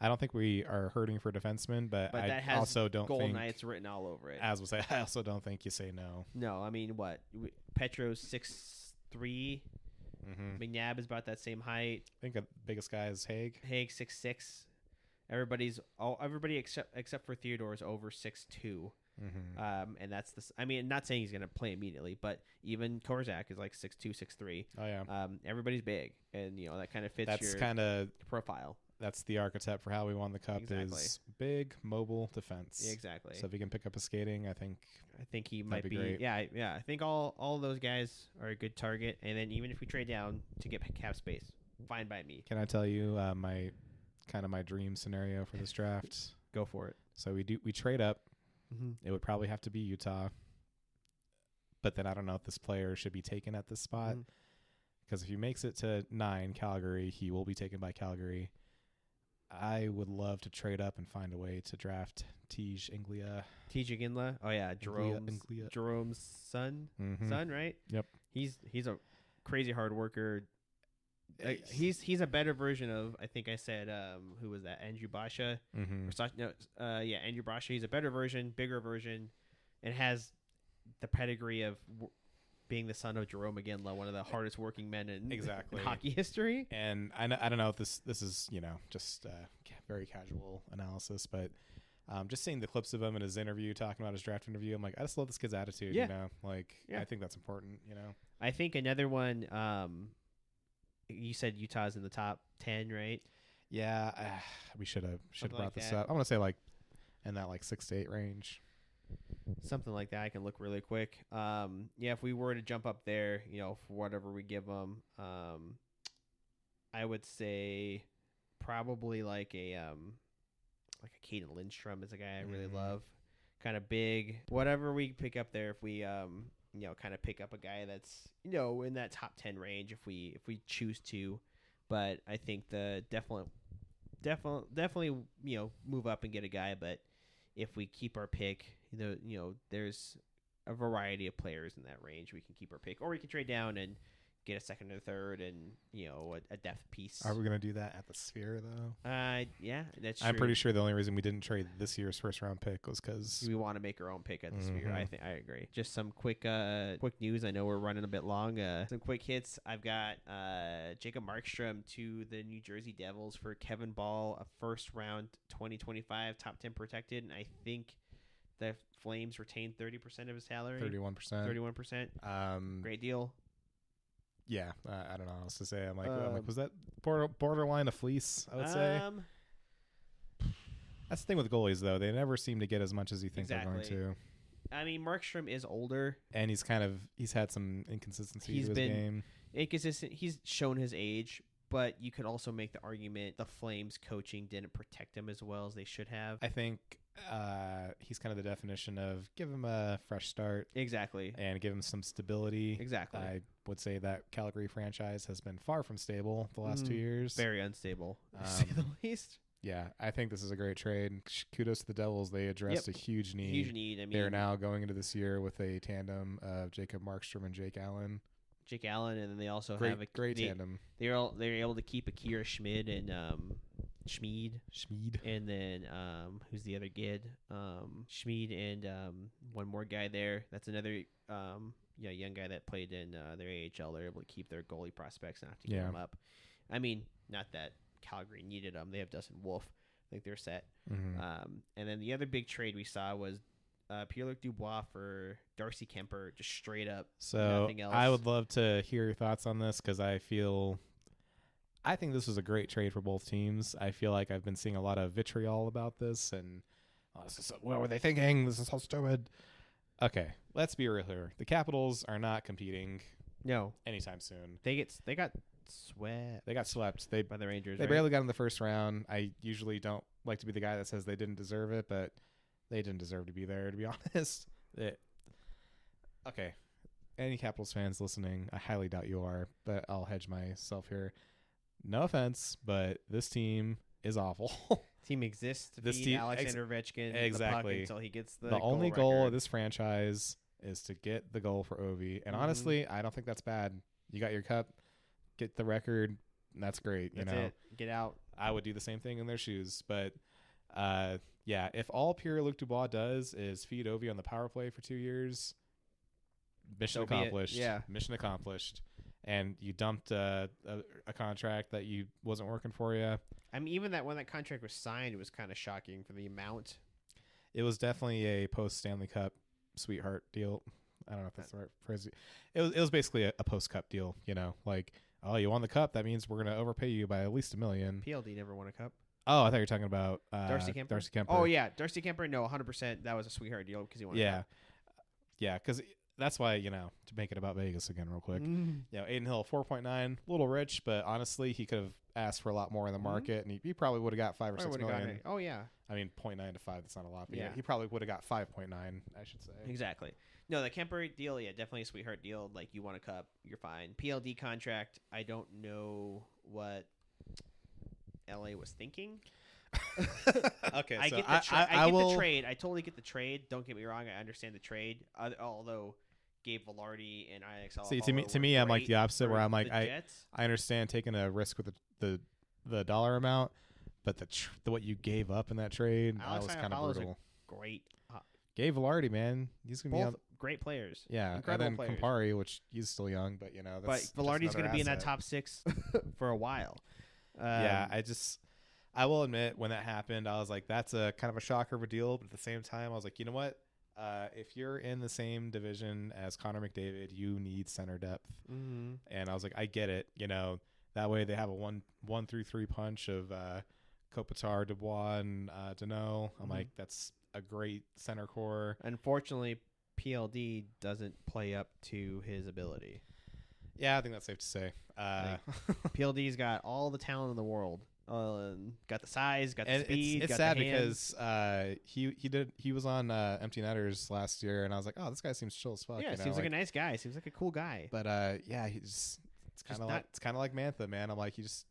I don't think we are hurting for defensemen, but that I has also don't Golden think Knights written all over it. As we'll say, I also don't think you say no. No, I mean, what? Petro's 6'3". McNabb is about that same height. I think the biggest guy is Haig. Haig 6'6". Everybody except for Theodore is over 6'2". And that's the. I mean, not saying he's going to play immediately, but even Korzak is like 6'2", 6'3". Oh yeah. Everybody's big, and that kind of fits That's your kind of profile. That's the archetype for how we won the cup. Exactly. Is big, mobile defense. Yeah, exactly. So if he can pick up his skating, I think he might be. great. Yeah. I think all those guys are a good target, and then even if we trade down to get cap space, fine by me. Can I tell you my dream scenario for this draft? Go for it. So we trade up. Mm-hmm. It would probably have to be Utah, but then I don't know if this player should be taken at this spot, because if he makes it to 9 Calgary, he will be taken by Calgary. I would love to trade up and find a way to draft Tej Inglia. Oh yeah, Jerome's son, right? Yep. He's a crazy hard worker. He's a better version of, I think I said, who was that? Andrew Basha. Andrew Basha. He's a better version, bigger version, and has the pedigree of being the son of Jerome Iginla, one of the hardest working men in hockey history. And I don't know if this is just very casual analysis, but just seeing the clips of him in his interview talking about his draft interview, I'm like, I just love this kid's attitude. Yeah. I think that's important. I think another one. You said Utah's in the top 10, right? Yeah, we should have brought like this that. up. I want to say in that 6 to 8 range. Something like that. I can look really quick. If we were to jump up there, for whatever we give them, I would say probably like a Caden Lindstrom is a guy I really love. Kind of big. Whatever we pick up there, if we kind of pick up a guy that's in that top 10 range, if we choose to. But I think the definitely move up and get a guy. But if we keep our pick, there's a variety of players in that range. We can keep our pick, or we can trade down and get a second or third, and a depth piece. Are we gonna do that at the Sphere though? Yeah, that's true. I'm pretty sure the only reason we didn't trade this year's first round pick was because we want to make our own pick at the Sphere. I agree. Just some quick news. I know we're running a bit long. Some quick hits. I've got Jacob Markstrom to the New Jersey Devils for Kevin Ball, a first round 2025 top 10 protected, and I think the Flames retained 30% of his salary. 31%. Great deal. Yeah, I don't know what else to say. I'm like, was that borderline a fleece? I would say. That's the thing with goalies, though. They never seem to get as much as you think they're going to. I mean, Markstrom is older, and he's had some inconsistency to his game. Inconsistent. He's shown his age, but you could also make the argument the Flames coaching didn't protect him as well as they should have. I think he's kind of the definition of give him a fresh start. Exactly. And give him some stability. Exactly. I would say that Calgary franchise has been far from stable the last 2 years. Very unstable, to say the least. Yeah, I think this is a great trade. Kudos to the Devils. They addressed a huge need. Huge need. I mean, they're now going into this year with a tandem of Jacob Markstrom and Jake Allen. And then they also have a great tandem. They're able to keep Akira Schmid and Schmid, and then who's the other kid? Schmid and one more guy there. That's another young guy that played in their AHL. They're able to keep their goalie prospects and have to give them up. I mean, not that Calgary needed them. They have Dustin Wolf. I think they're set. And then the other big trade we saw was Pierre-Luc Dubois for Darcy Kemper, just straight up. So nothing else. I would love to hear your thoughts on this because I think this was a great trade for both teams. I feel like I've been seeing a lot of vitriol about this, and what were they thinking? This is so stupid. Okay, let's be real here. The Capitals are not competing. No, anytime soon. They got swept. They got swept. By the Rangers. They barely got in the first round. I usually don't like to be the guy that says they didn't deserve it, but they didn't deserve to be there, to be honest. Okay. Any Capitals fans listening, I highly doubt you are, but I'll hedge myself here. No offense, but this team is awful. Team exists to feed Alexander Ovechkin the puck until he gets the only goal of this franchise is to get the goal for Ovi. And honestly, I don't think that's bad. You got your cup, get the record, and that's great. That's it. Get out. I would do the same thing in their shoes, but yeah, if all Pierre-Luc Dubois does is feed Ovi on the power play for 2 years, mission accomplished. Yeah. Mission accomplished. And you dumped a contract that wasn't working for you. I mean, even when that contract was signed, it was kind of shocking for the amount. It was definitely a post Stanley Cup sweetheart deal. I don't know if that's the right phrase. It was basically a post cup deal. Like, oh, you won the cup. That means we're gonna overpay you by at least $1 million. PLD never won a cup. Oh, I thought you were talking about Darcy Kemper. Oh yeah, Darcy Kemper. No, 100%. That was a sweetheart deal because he won. A cup. Yeah, because that's why to make it about Vegas again real quick. Aiden Hill 4.9, a little rich, but honestly he could have asked for a lot more in the market, and he probably would have got 5 or 6 million. Oh yeah. I mean, 0.9 to 5. That's not a lot. But yeah, he probably would have got 5.9. I should say. Exactly. No, the Kemper deal, definitely a sweetheart deal. Like, you won a cup, you're fine. PLD contract, I don't know what LA was thinking. Okay, I so get the trade. I totally get the trade. Don't get me wrong. I understand the trade. Although Gabe Velarde and Alex See, to me, I'm like the opposite, where I'm like, I understand taking a risk with the dollar amount, but what you gave up in that trade, that was kind of brutal. Great. Gabe Velarde, man, he's gonna both be great players. Yeah, incredible and then players. Campari, which he's still young, but But Velarde's gonna be in that top 6 for a while. I will admit, when that happened, I was like, that's a kind of a shocker of a deal. But at the same time, I was like, you know what? If you're in the same division as Connor McDavid, you need center depth. Mm-hmm. And I was like, I get it. That way they have a 1-3 punch of Kopitar, Dubois, and Deneau. I'm like, that's a great center core. Unfortunately, PLD doesn't play up to his ability. Yeah, I think that's safe to say. PLD's got all the talent in the world. Got the size, got the speed. It's got sad the hands. because he was on Empty Netters last year, and I was like, oh, this guy seems chill as fuck. Yeah, seems like a nice guy. Seems like a cool guy. But it's kind of like Mantha, man. I'm like, he just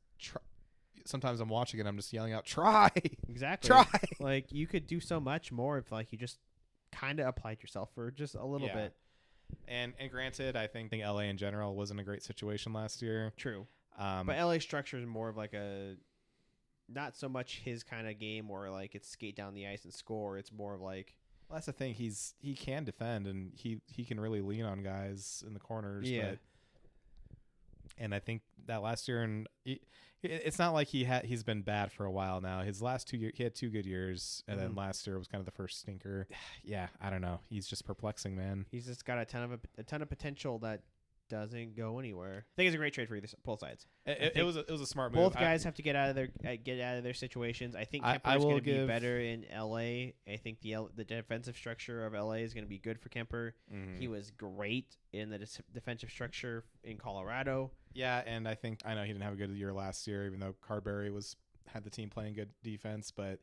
sometimes I'm watching it, I'm just yelling out, try. Exactly. Try. Like, you could do so much more if you just kind of applied yourself for just a little bit. And granted, I think LA in general wasn't a great situation last year. True. But LA structure is more of like not so much his kind of game where it's skate down the ice and score. It's more of like, well, that's the thing. He can defend, and he can really lean on guys in the corners. Yeah. And I think that last year, and it's not like he's been bad for a while now. His last 2 years, he had 2 good years, and then last year was kind of the first stinker. Yeah, I don't know. He's just perplexing, man. He's just got a ton of potential that doesn't go anywhere. I think it's a great trade for both sides. It was a smart move. Both guys have to get out of their situations. I think Kemper is going to be better in LA. I think the defensive structure of LA is going to be good for Kemper. Mm-hmm. He was great in the defensive structure in Colorado. Yeah, and I know he didn't have a good year last year, even though Cardberry had the team playing good defense, but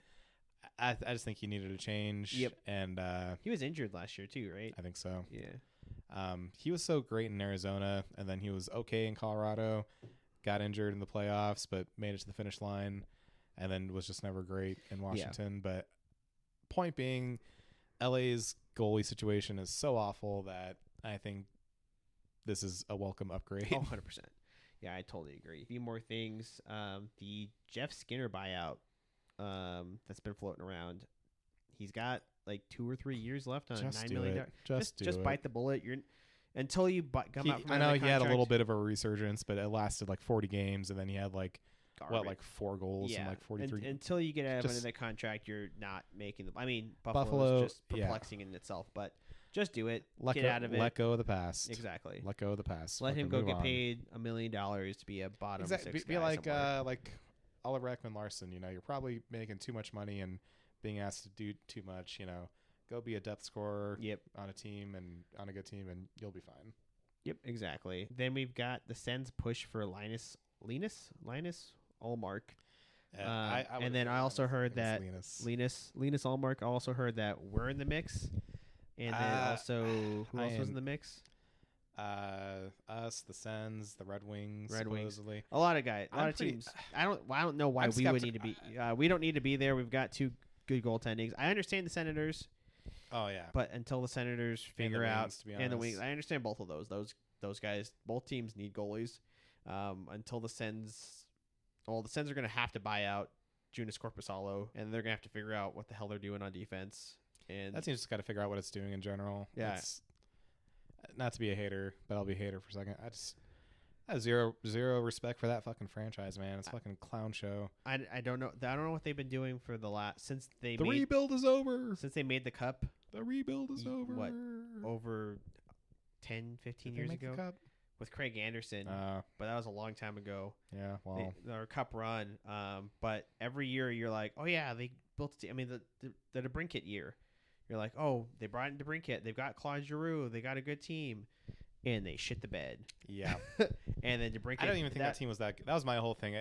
I just think he needed a change. Yep. And he was injured last year too, right? I think so. Yeah. He was so great in Arizona, and then he was okay in Colorado, got injured in the playoffs, but made it to the finish line, and then was just never great in Washington. Yeah. But point being, LA's goalie situation is so awful that I think this is a welcome upgrade. 100%. Yeah, I totally agree. A few more things. The Jeff Skinner buyout that's been floating around. He's got 2 or 3 years left on $9 million. Just bite the bullet. Until you come out from I know he had a little bit of a resurgence, but it lasted 40 games, and then he had 4 goals and 43. Until you get out of under the contract, you're not making the. I mean, Buffalo is just perplexing in itself, but just do it. Get out of it. Let go of the past. Exactly. Let go of the past. Let him go get paid $1 million to be a bottom 6 guy. Be like Oliver Ekman-Larsson. You're probably making too much money and being asked to do too much. Go be a depth scorer. Yep. On a team and on a good team, and you'll be fine. Yep, exactly. Then we've got the Sens push for Linus Ullmark. And then I also heard that Linus Ullmark. I also heard that we're in the mix. And then also, who else was in the mix? Us, the Sens, the Red Wings, supposedly. A lot of guys, a lot of teams. I don't know why we would need to be. We don't need to be there. We've got 2 good goaltendings. I understand the Senators. Oh yeah. But until the Senators figure out, and the Wings, I understand both of those. Those guys, both teams need goalies. Until the Sens are going to have to buy out Joonas Korpisalo, and they're going to have to figure out what the hell they're doing on defense. And that team's just got to figure out what it's doing in general. Yeah. Not to be a hater, but I'll be a hater for a second. I have zero respect for that fucking franchise, man. It's a fucking clown show. I don't know. I don't know what they've been doing for the last since they The made rebuild is over. since they made the cup. The rebuild is over. What, over 10, 15 Did they years make the ago cup? with Craig Anderson, but that was a long time ago. Yeah, well, Their cup run. But every year you're like, oh yeah, they built. I mean, the DeBrincat year, you're like, oh, they brought in DeBrincat. They've got Claude Giroux. They got a good team, and they shit the bed. yeah. And then DeBrincat. I don't even think that team was that good. That was my whole thing.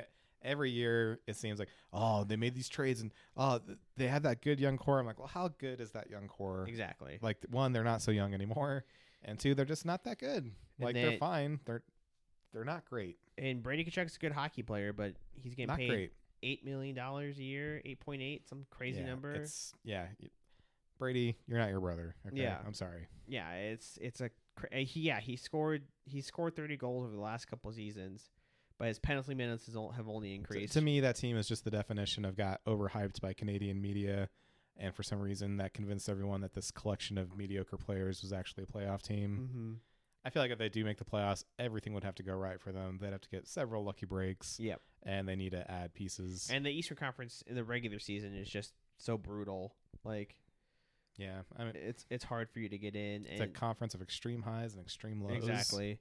Every year it seems like, oh, they made these trades and they had that good young core. I'm like, well, how good is that young core? Exactly. Like, one, they're not so young anymore, and two, they're just not that good. Like, they're fine. They're not great. And Brady Tkachuk's a good hockey player, but he's getting Not paid great. $8 million a year, 8.8, some crazy number. Brady, you're not your brother. Okay? Yeah. I'm sorry. Yeah, it's he scored 30 goals over the last couple of seasons, but his penalty minutes have only increased. To me, that team is just the definition of got overhyped by Canadian media, and for some reason that convinced everyone that this collection of mediocre players was actually a playoff team. Mm-hmm. I feel like if they do make the playoffs, everything would have to go right for them. They'd have to get several lucky breaks. Yep. And they need to add pieces. And the Eastern Conference in the regular season is just so brutal. Like, yeah, I mean, it's hard for you to get in. It's a conference of extreme highs and extreme lows. Exactly.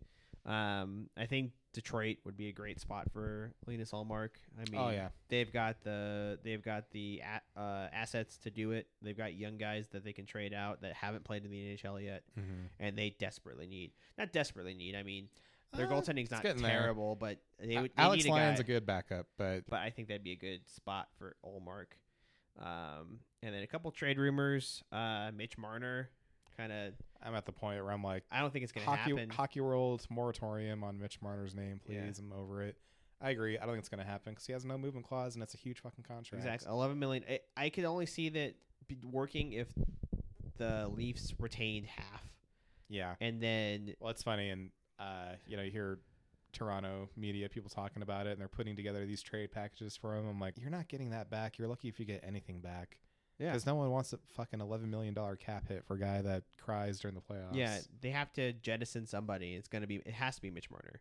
I think Detroit would be a great spot for Linus Ullmark. I mean, oh yeah, they've got the assets to do it. They've got young guys that they can trade out that haven't played in the NHL yet, and they not desperately need. I mean, their goaltending's not terrible, but they Alex need a Lyon's guy. a good backup, but I think that'd be a good spot for Ullmark. And then a couple trade rumors. Mitch Marner. I'm at the point where I'm like, I don't think it's going to happen. Hockey World moratorium on Mitch Marner's name, please. Yeah. I'm over it. I agree. I don't think it's going to happen because he has no movement clause and it's a huge fucking contract. Exactly. $11 million. I could only see that working if the Leafs retained half. Yeah. And then, well, it's funny, and you hear Toronto media people talking about it, and they're putting together these trade packages for him. I'm like, you're not getting that back. You're lucky if you get anything back. Yeah, because no one wants a fucking $11 million cap hit for a guy that cries during the playoffs. Yeah, they have to jettison somebody. It has to be Mitch Marner.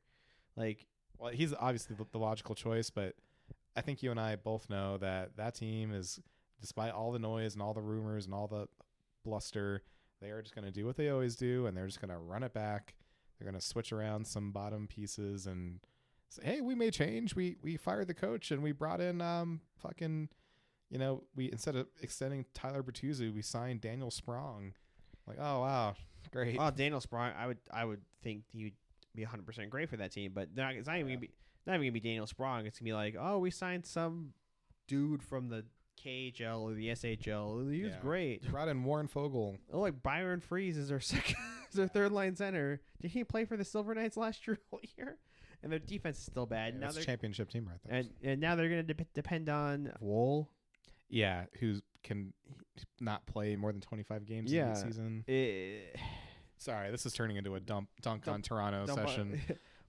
Like, well, he's obviously the logical choice, but I think you and I both know that team is, despite all the noise and all the rumors and all the bluster, they are just going to do what they always do, and they're just going to run it back. They're going to switch around some bottom pieces and say, hey, we made change. We fired the coach and we brought in we instead of extending Tyler Bertuzzi, we signed Daniel Sprong. Like, oh wow, great. Oh, Daniel Sprong, I would think he would be 100% great for that team, but it's not even gonna be Daniel Sprong. It's gonna be like, oh, we signed some dude from the KHL or the SHL. He was great. We brought in Warren Fogle. Oh, like Byron Freeze is their third line center. Did he play for the Silver Knights last year? And their defense is still bad. Yeah, now that's a championship team right there. And now they're gonna depend on Wool. Yeah, who can not play more than 25 games in the season. Sorry, this is turning into a dunk on Toronto session.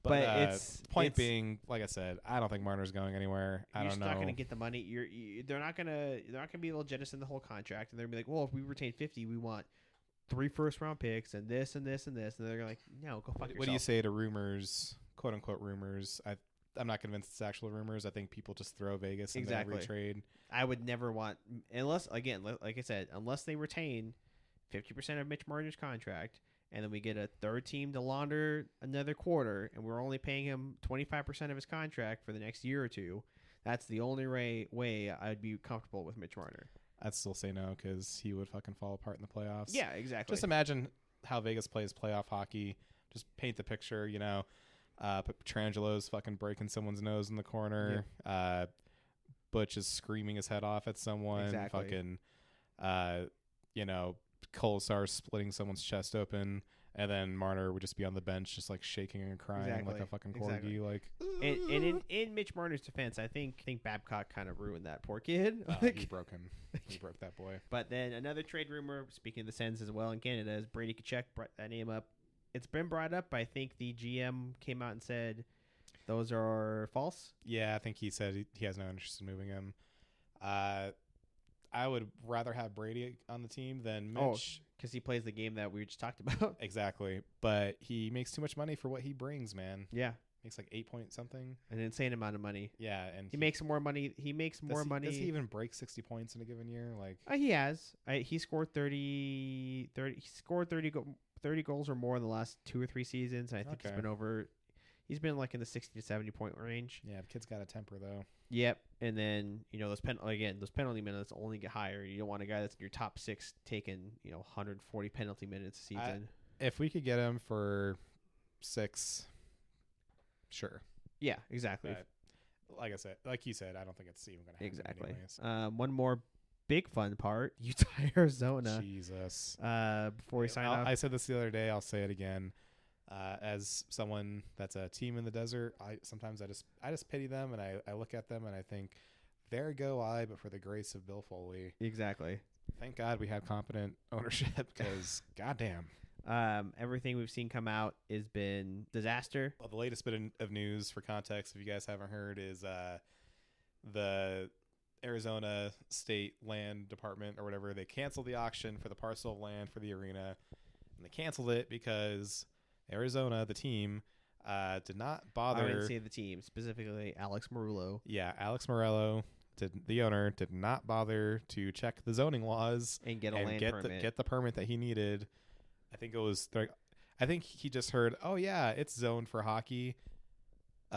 But it's point being, like I said, I don't think Marner's going anywhere. I don't know. You're just not going to get the money. They're not going to be able to jettison the whole contract, and they're going to be like, well, if we retain 50, we want 3 first-round picks and this and this and this, and they're like, no, go fuck yourself. What do you say to rumors, quote unquote rumors? I'm not convinced it's actual rumors. I think people just throw Vegas into every trade. I would never want, unless, again, like I said, unless they retain 50% of Mitch Marner's contract, and then we get a third team to launder another quarter, and we're only paying him 25% of his contract for the next year or two. That's the only way I'd be comfortable with Mitch Marner. I'd still say no because he would fucking fall apart in the playoffs. Yeah, exactly. Just imagine how Vegas plays playoff hockey. Just paint the picture, Petrangelo's fucking breaking someone's nose in the corner. Yeah. Butch is screaming his head off at someone. Exactly. Fucking, Kolesar's splitting someone's chest open, and then Marner would just be on the bench, just like shaking and crying like a fucking corgi. Exactly. Like, and in Mitch Marner's defense, I think Babcock kind of ruined that poor kid. He broke him. He broke that boy. But then another trade rumor, speaking of the Sens as well in Canada, is Brady Tkachuk brought that name up. It's been brought up. I think the GM came out and said those are false. Yeah, I think he said he has no interest in moving him. I would rather have Brady on the team than Mitch. Because he plays the game that we just talked about. Exactly. But he makes too much money for what he brings, man. Yeah. Makes like 8 point something. An insane amount of money. Yeah, and He makes more money. He makes more money. Does he even break 60 points in a given year? Like he has. He scored 30. He scored 30 goals or more in the last 2 or 3 seasons. I think he's been like in the 60 to 70 point range. Yeah, the kid's got a temper though. Yep. And then, those penalty minutes only get higher. You don't want a guy that's in your top 6 taking, 140 penalty minutes a season. If we could get him for 6, sure. Yeah, exactly. Like I said, like you said, I don't think it's even going to happen. Exactly. Anyways. One more big fun part: Utah, Arizona. Jesus. Before we sign off, I said this the other day. I'll say it again. As someone that's a team in the desert, I just pity them, and I look at them and I think, there go I, but for the grace of Bill Foley. Exactly. Thank God we have competent ownership, because goddamn. Everything we've seen come out has been disaster. Well, the latest bit of news, for context, if you guys haven't heard, is the Arizona State Land Department or whatever, they canceled the auction for the parcel of land for the arena, and they canceled it because Arizona, the team, did not bother. I didn't say the team, specifically Alex Marullo. Yeah, Alex Morello, the owner, did not bother to check the zoning laws and get a land permit. Get the permit that he needed. I think he just heard, oh yeah, it's zoned for hockey.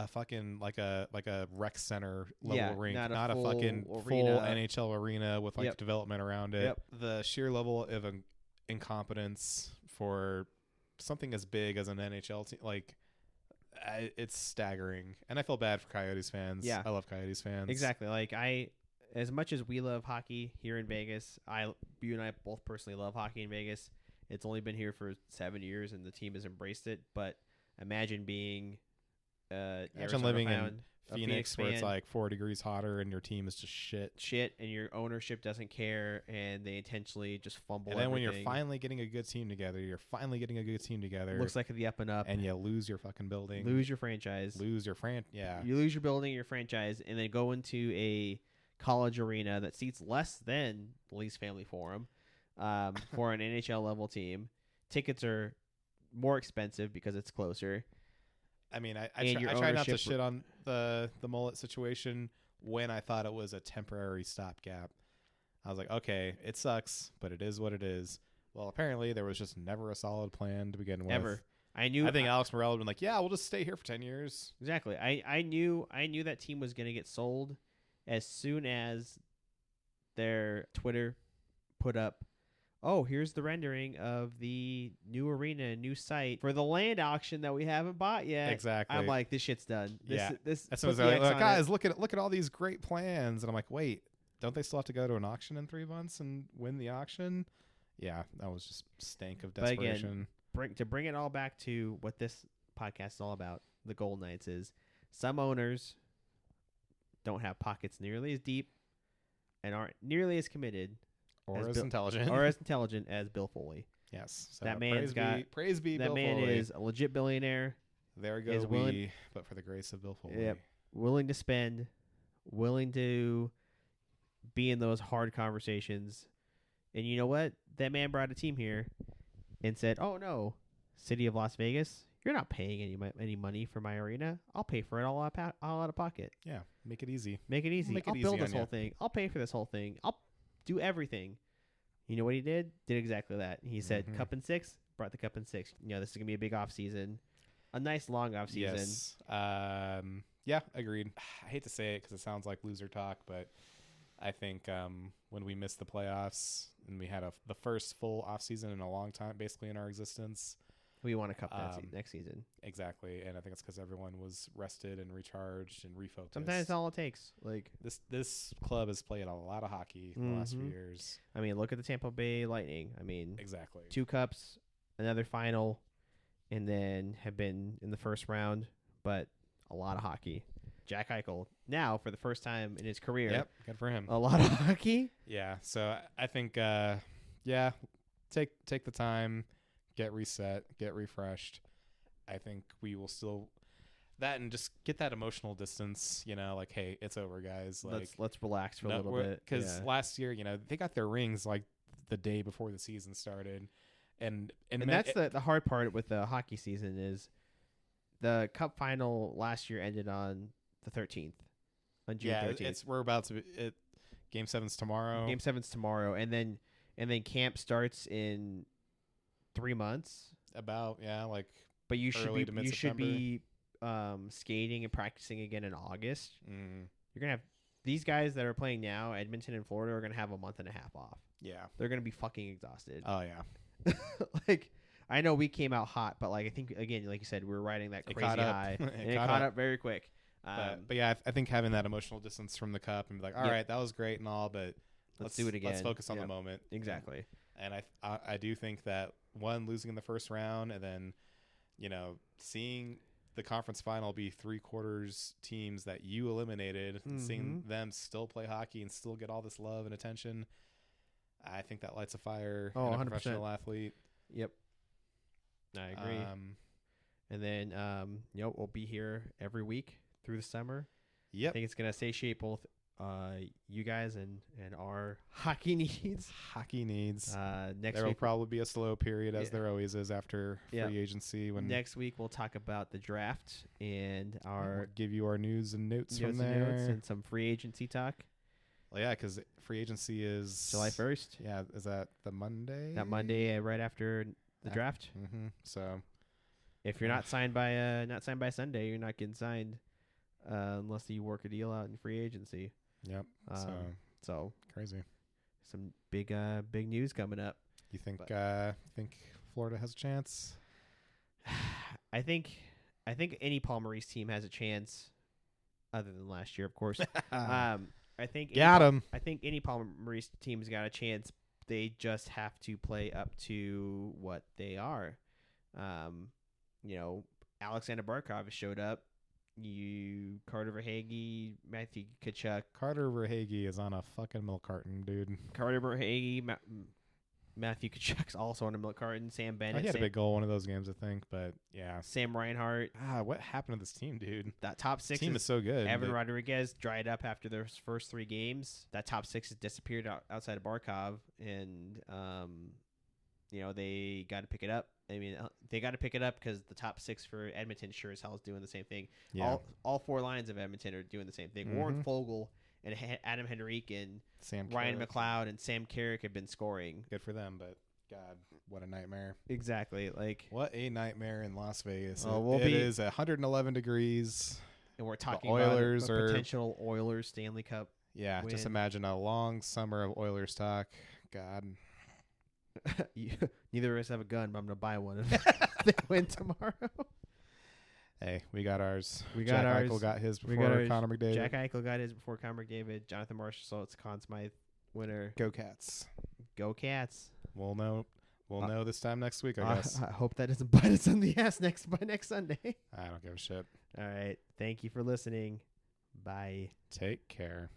Fucking like a rec center level rink, not a fucking arena. Full NHL arena with like development around it. Yep. The sheer level of incompetence for something as big as an NHL team, like it's staggering. And I feel bad for Coyotes fans. Yeah, I love Coyotes fans. Exactly. Like as much as we love hockey here in Vegas, you and I both personally love hockey in Vegas. It's only been here for 7 years, and the team has embraced it. But imagine being living in Phoenix where it's like 4 degrees hotter, and your team is just shit, and your ownership doesn't care, and they intentionally just fumble. And then everything. When you're finally getting a good team together, looks like the up and up, and you lose your fucking building, lose your franchise, you lose your building, your franchise, and then go into a college arena that seats less than the Lee's Family Forum. For an NHL level team, tickets are more expensive because it's closer. I mean, I try not to shit on the mullet situation when I thought it was a temporary stopgap. I was like, okay, it sucks, but it is what it is. Well, apparently there was just never a solid plan to begin with. Ever. I think Alex Morello had been like, yeah, we'll just stay here for 10 years. Exactly. I knew that team was going to get sold as soon as their Twitter put up, oh, here's the rendering of the new arena, new site for the land auction that we haven't bought yet. Exactly. I'm like, this shit's done. That's what they're like, guys, look at all these great plans. And I'm like, wait, don't they still have to go to an auction in 3 months and win the auction? Yeah, that was just stank of desperation. But again, to bring it all back to what this podcast is all about, the Golden Knights, is some owners don't have pockets nearly as deep and aren't nearly as committed or as intelligent as Bill Foley. Yes. So that man's praise be that Bill man Foley. is a legit billionaire. There go we, but for the grace of Bill Foley. Yep. Willing to spend, willing to be in those hard conversations. And you know what? That man brought a team here and said, oh no, City of Las Vegas, you're not paying any money for my arena. I'll pay for it all out of pocket. Yeah. Make it easy. I'll build this whole thing. I'll pay for this whole thing. I'll do everything. You know what he did? Did exactly that. He said, Cup and 6, brought the Cup and 6. This is going to be a big off season. A nice long off season. Yes. Yeah, agreed. I hate to say it because it sounds like loser talk, but I think when we missed the playoffs and we had the first full off season in a long time, basically in our existence, we won a cup next season. Exactly, and I think it's because everyone was rested and recharged and refocused. Sometimes that's all it takes. Like this club has played a lot of hockey in the last few years. I mean, look at the Tampa Bay Lightning. I mean, exactly 2 cups, another final, and then have been in the first round, but a lot of hockey. Jack Eichel now for the first time in his career. Yep, good for him. A lot of hockey. Yeah, so I think take the time. Get reset, get refreshed. I think we will still that and just get that emotional distance. Like, hey, it's over, guys. Like, let's relax for a little bit. Because last year, they got their rings like the day before the season started, and that's the hard part with the hockey season is the Cup final last year ended on the 13th, on June 13th. We're about to be, Game 7's tomorrow. Game 7's tomorrow, and then camp starts in 3 months. But you should early to be skating and practicing again in August. You're gonna have these guys that are playing now, Edmonton and Florida, are gonna have a month and a half off. Yeah, they're gonna be fucking exhausted. Oh yeah. Like, I know we came out hot, but like I think again, like you said, we're riding that crazy high. It caught up very quick. But yeah, I think having that emotional distance from the Cup and be like, all right, that was great and all, but let's do it again. Let's focus on the moment. Exactly. And I do think that losing in the first round, and then seeing the conference final be 3/4 teams that you eliminated, and seeing them still play hockey and still get all this love and attention, I think that lights a fire in a 100%. Professional athlete. Yep. I agree. And then we'll be here every week through the summer. Yep. I think it's gonna satiate both you guys and our hockey needs. Next there will week probably be a slow period, as there always is after free agency. When next week we'll talk about the draft and we'll give you our news and notes from there, and some free agency talk. Well, yeah, because free agency is July 1st. Yeah, is that the Monday? That Monday, right after the draft. So, if you're not signed by Sunday, you're not getting signed unless you work a deal out in free agency. Yep. So crazy. Some big news coming up. You think Florida has a chance? I think any Paul Maurice team has a chance, other than last year, of course. I think any Paul Maurice team's got a chance. They just have to play up to what they are. Alexander Barkov showed up. Carter Verhaeghe, Matthew Tkachuk. Carter Verhaeghe is on a fucking milk carton, dude. Carter Verhaeghe, Matthew Tkachuk's also on a milk carton. Sam Bennett. He had a big goal one of those games, I think, but yeah. Sam Reinhart. What happened to this team, dude? That top six team is so good. Evan Rodriguez dried up after their first 3 games. That top 6 has disappeared outside of Barkov, and they got to pick it up. I mean, they got to pick it up because the top 6 for Edmonton sure as hell is doing the same thing. Yeah. All 4 lines of Edmonton are doing the same thing. Warren Fogle and Adam Henrique and Ryan McLeod and Sam Carrick have been scoring. Good for them, but God, what a nightmare. Exactly. What a nightmare in Las Vegas. It is 111 degrees. And we're talking about a potential Oilers Stanley Cup win. Just imagine a long summer of Oilers talk. God. Neither of us have a gun, but I'm going to buy one if they win tomorrow. Hey, we got ours. Jack Eichel got his before Connor McDavid. Jack Eichel got his before Connor McDavid. Jonathan Marchessault's Conn Smythe winner. Go Cats. Go Cats. We'll know this time next week, I guess. I hope that doesn't bite us in the ass by next Sunday. I don't give a shit. All right. Thank you for listening. Bye. Take care.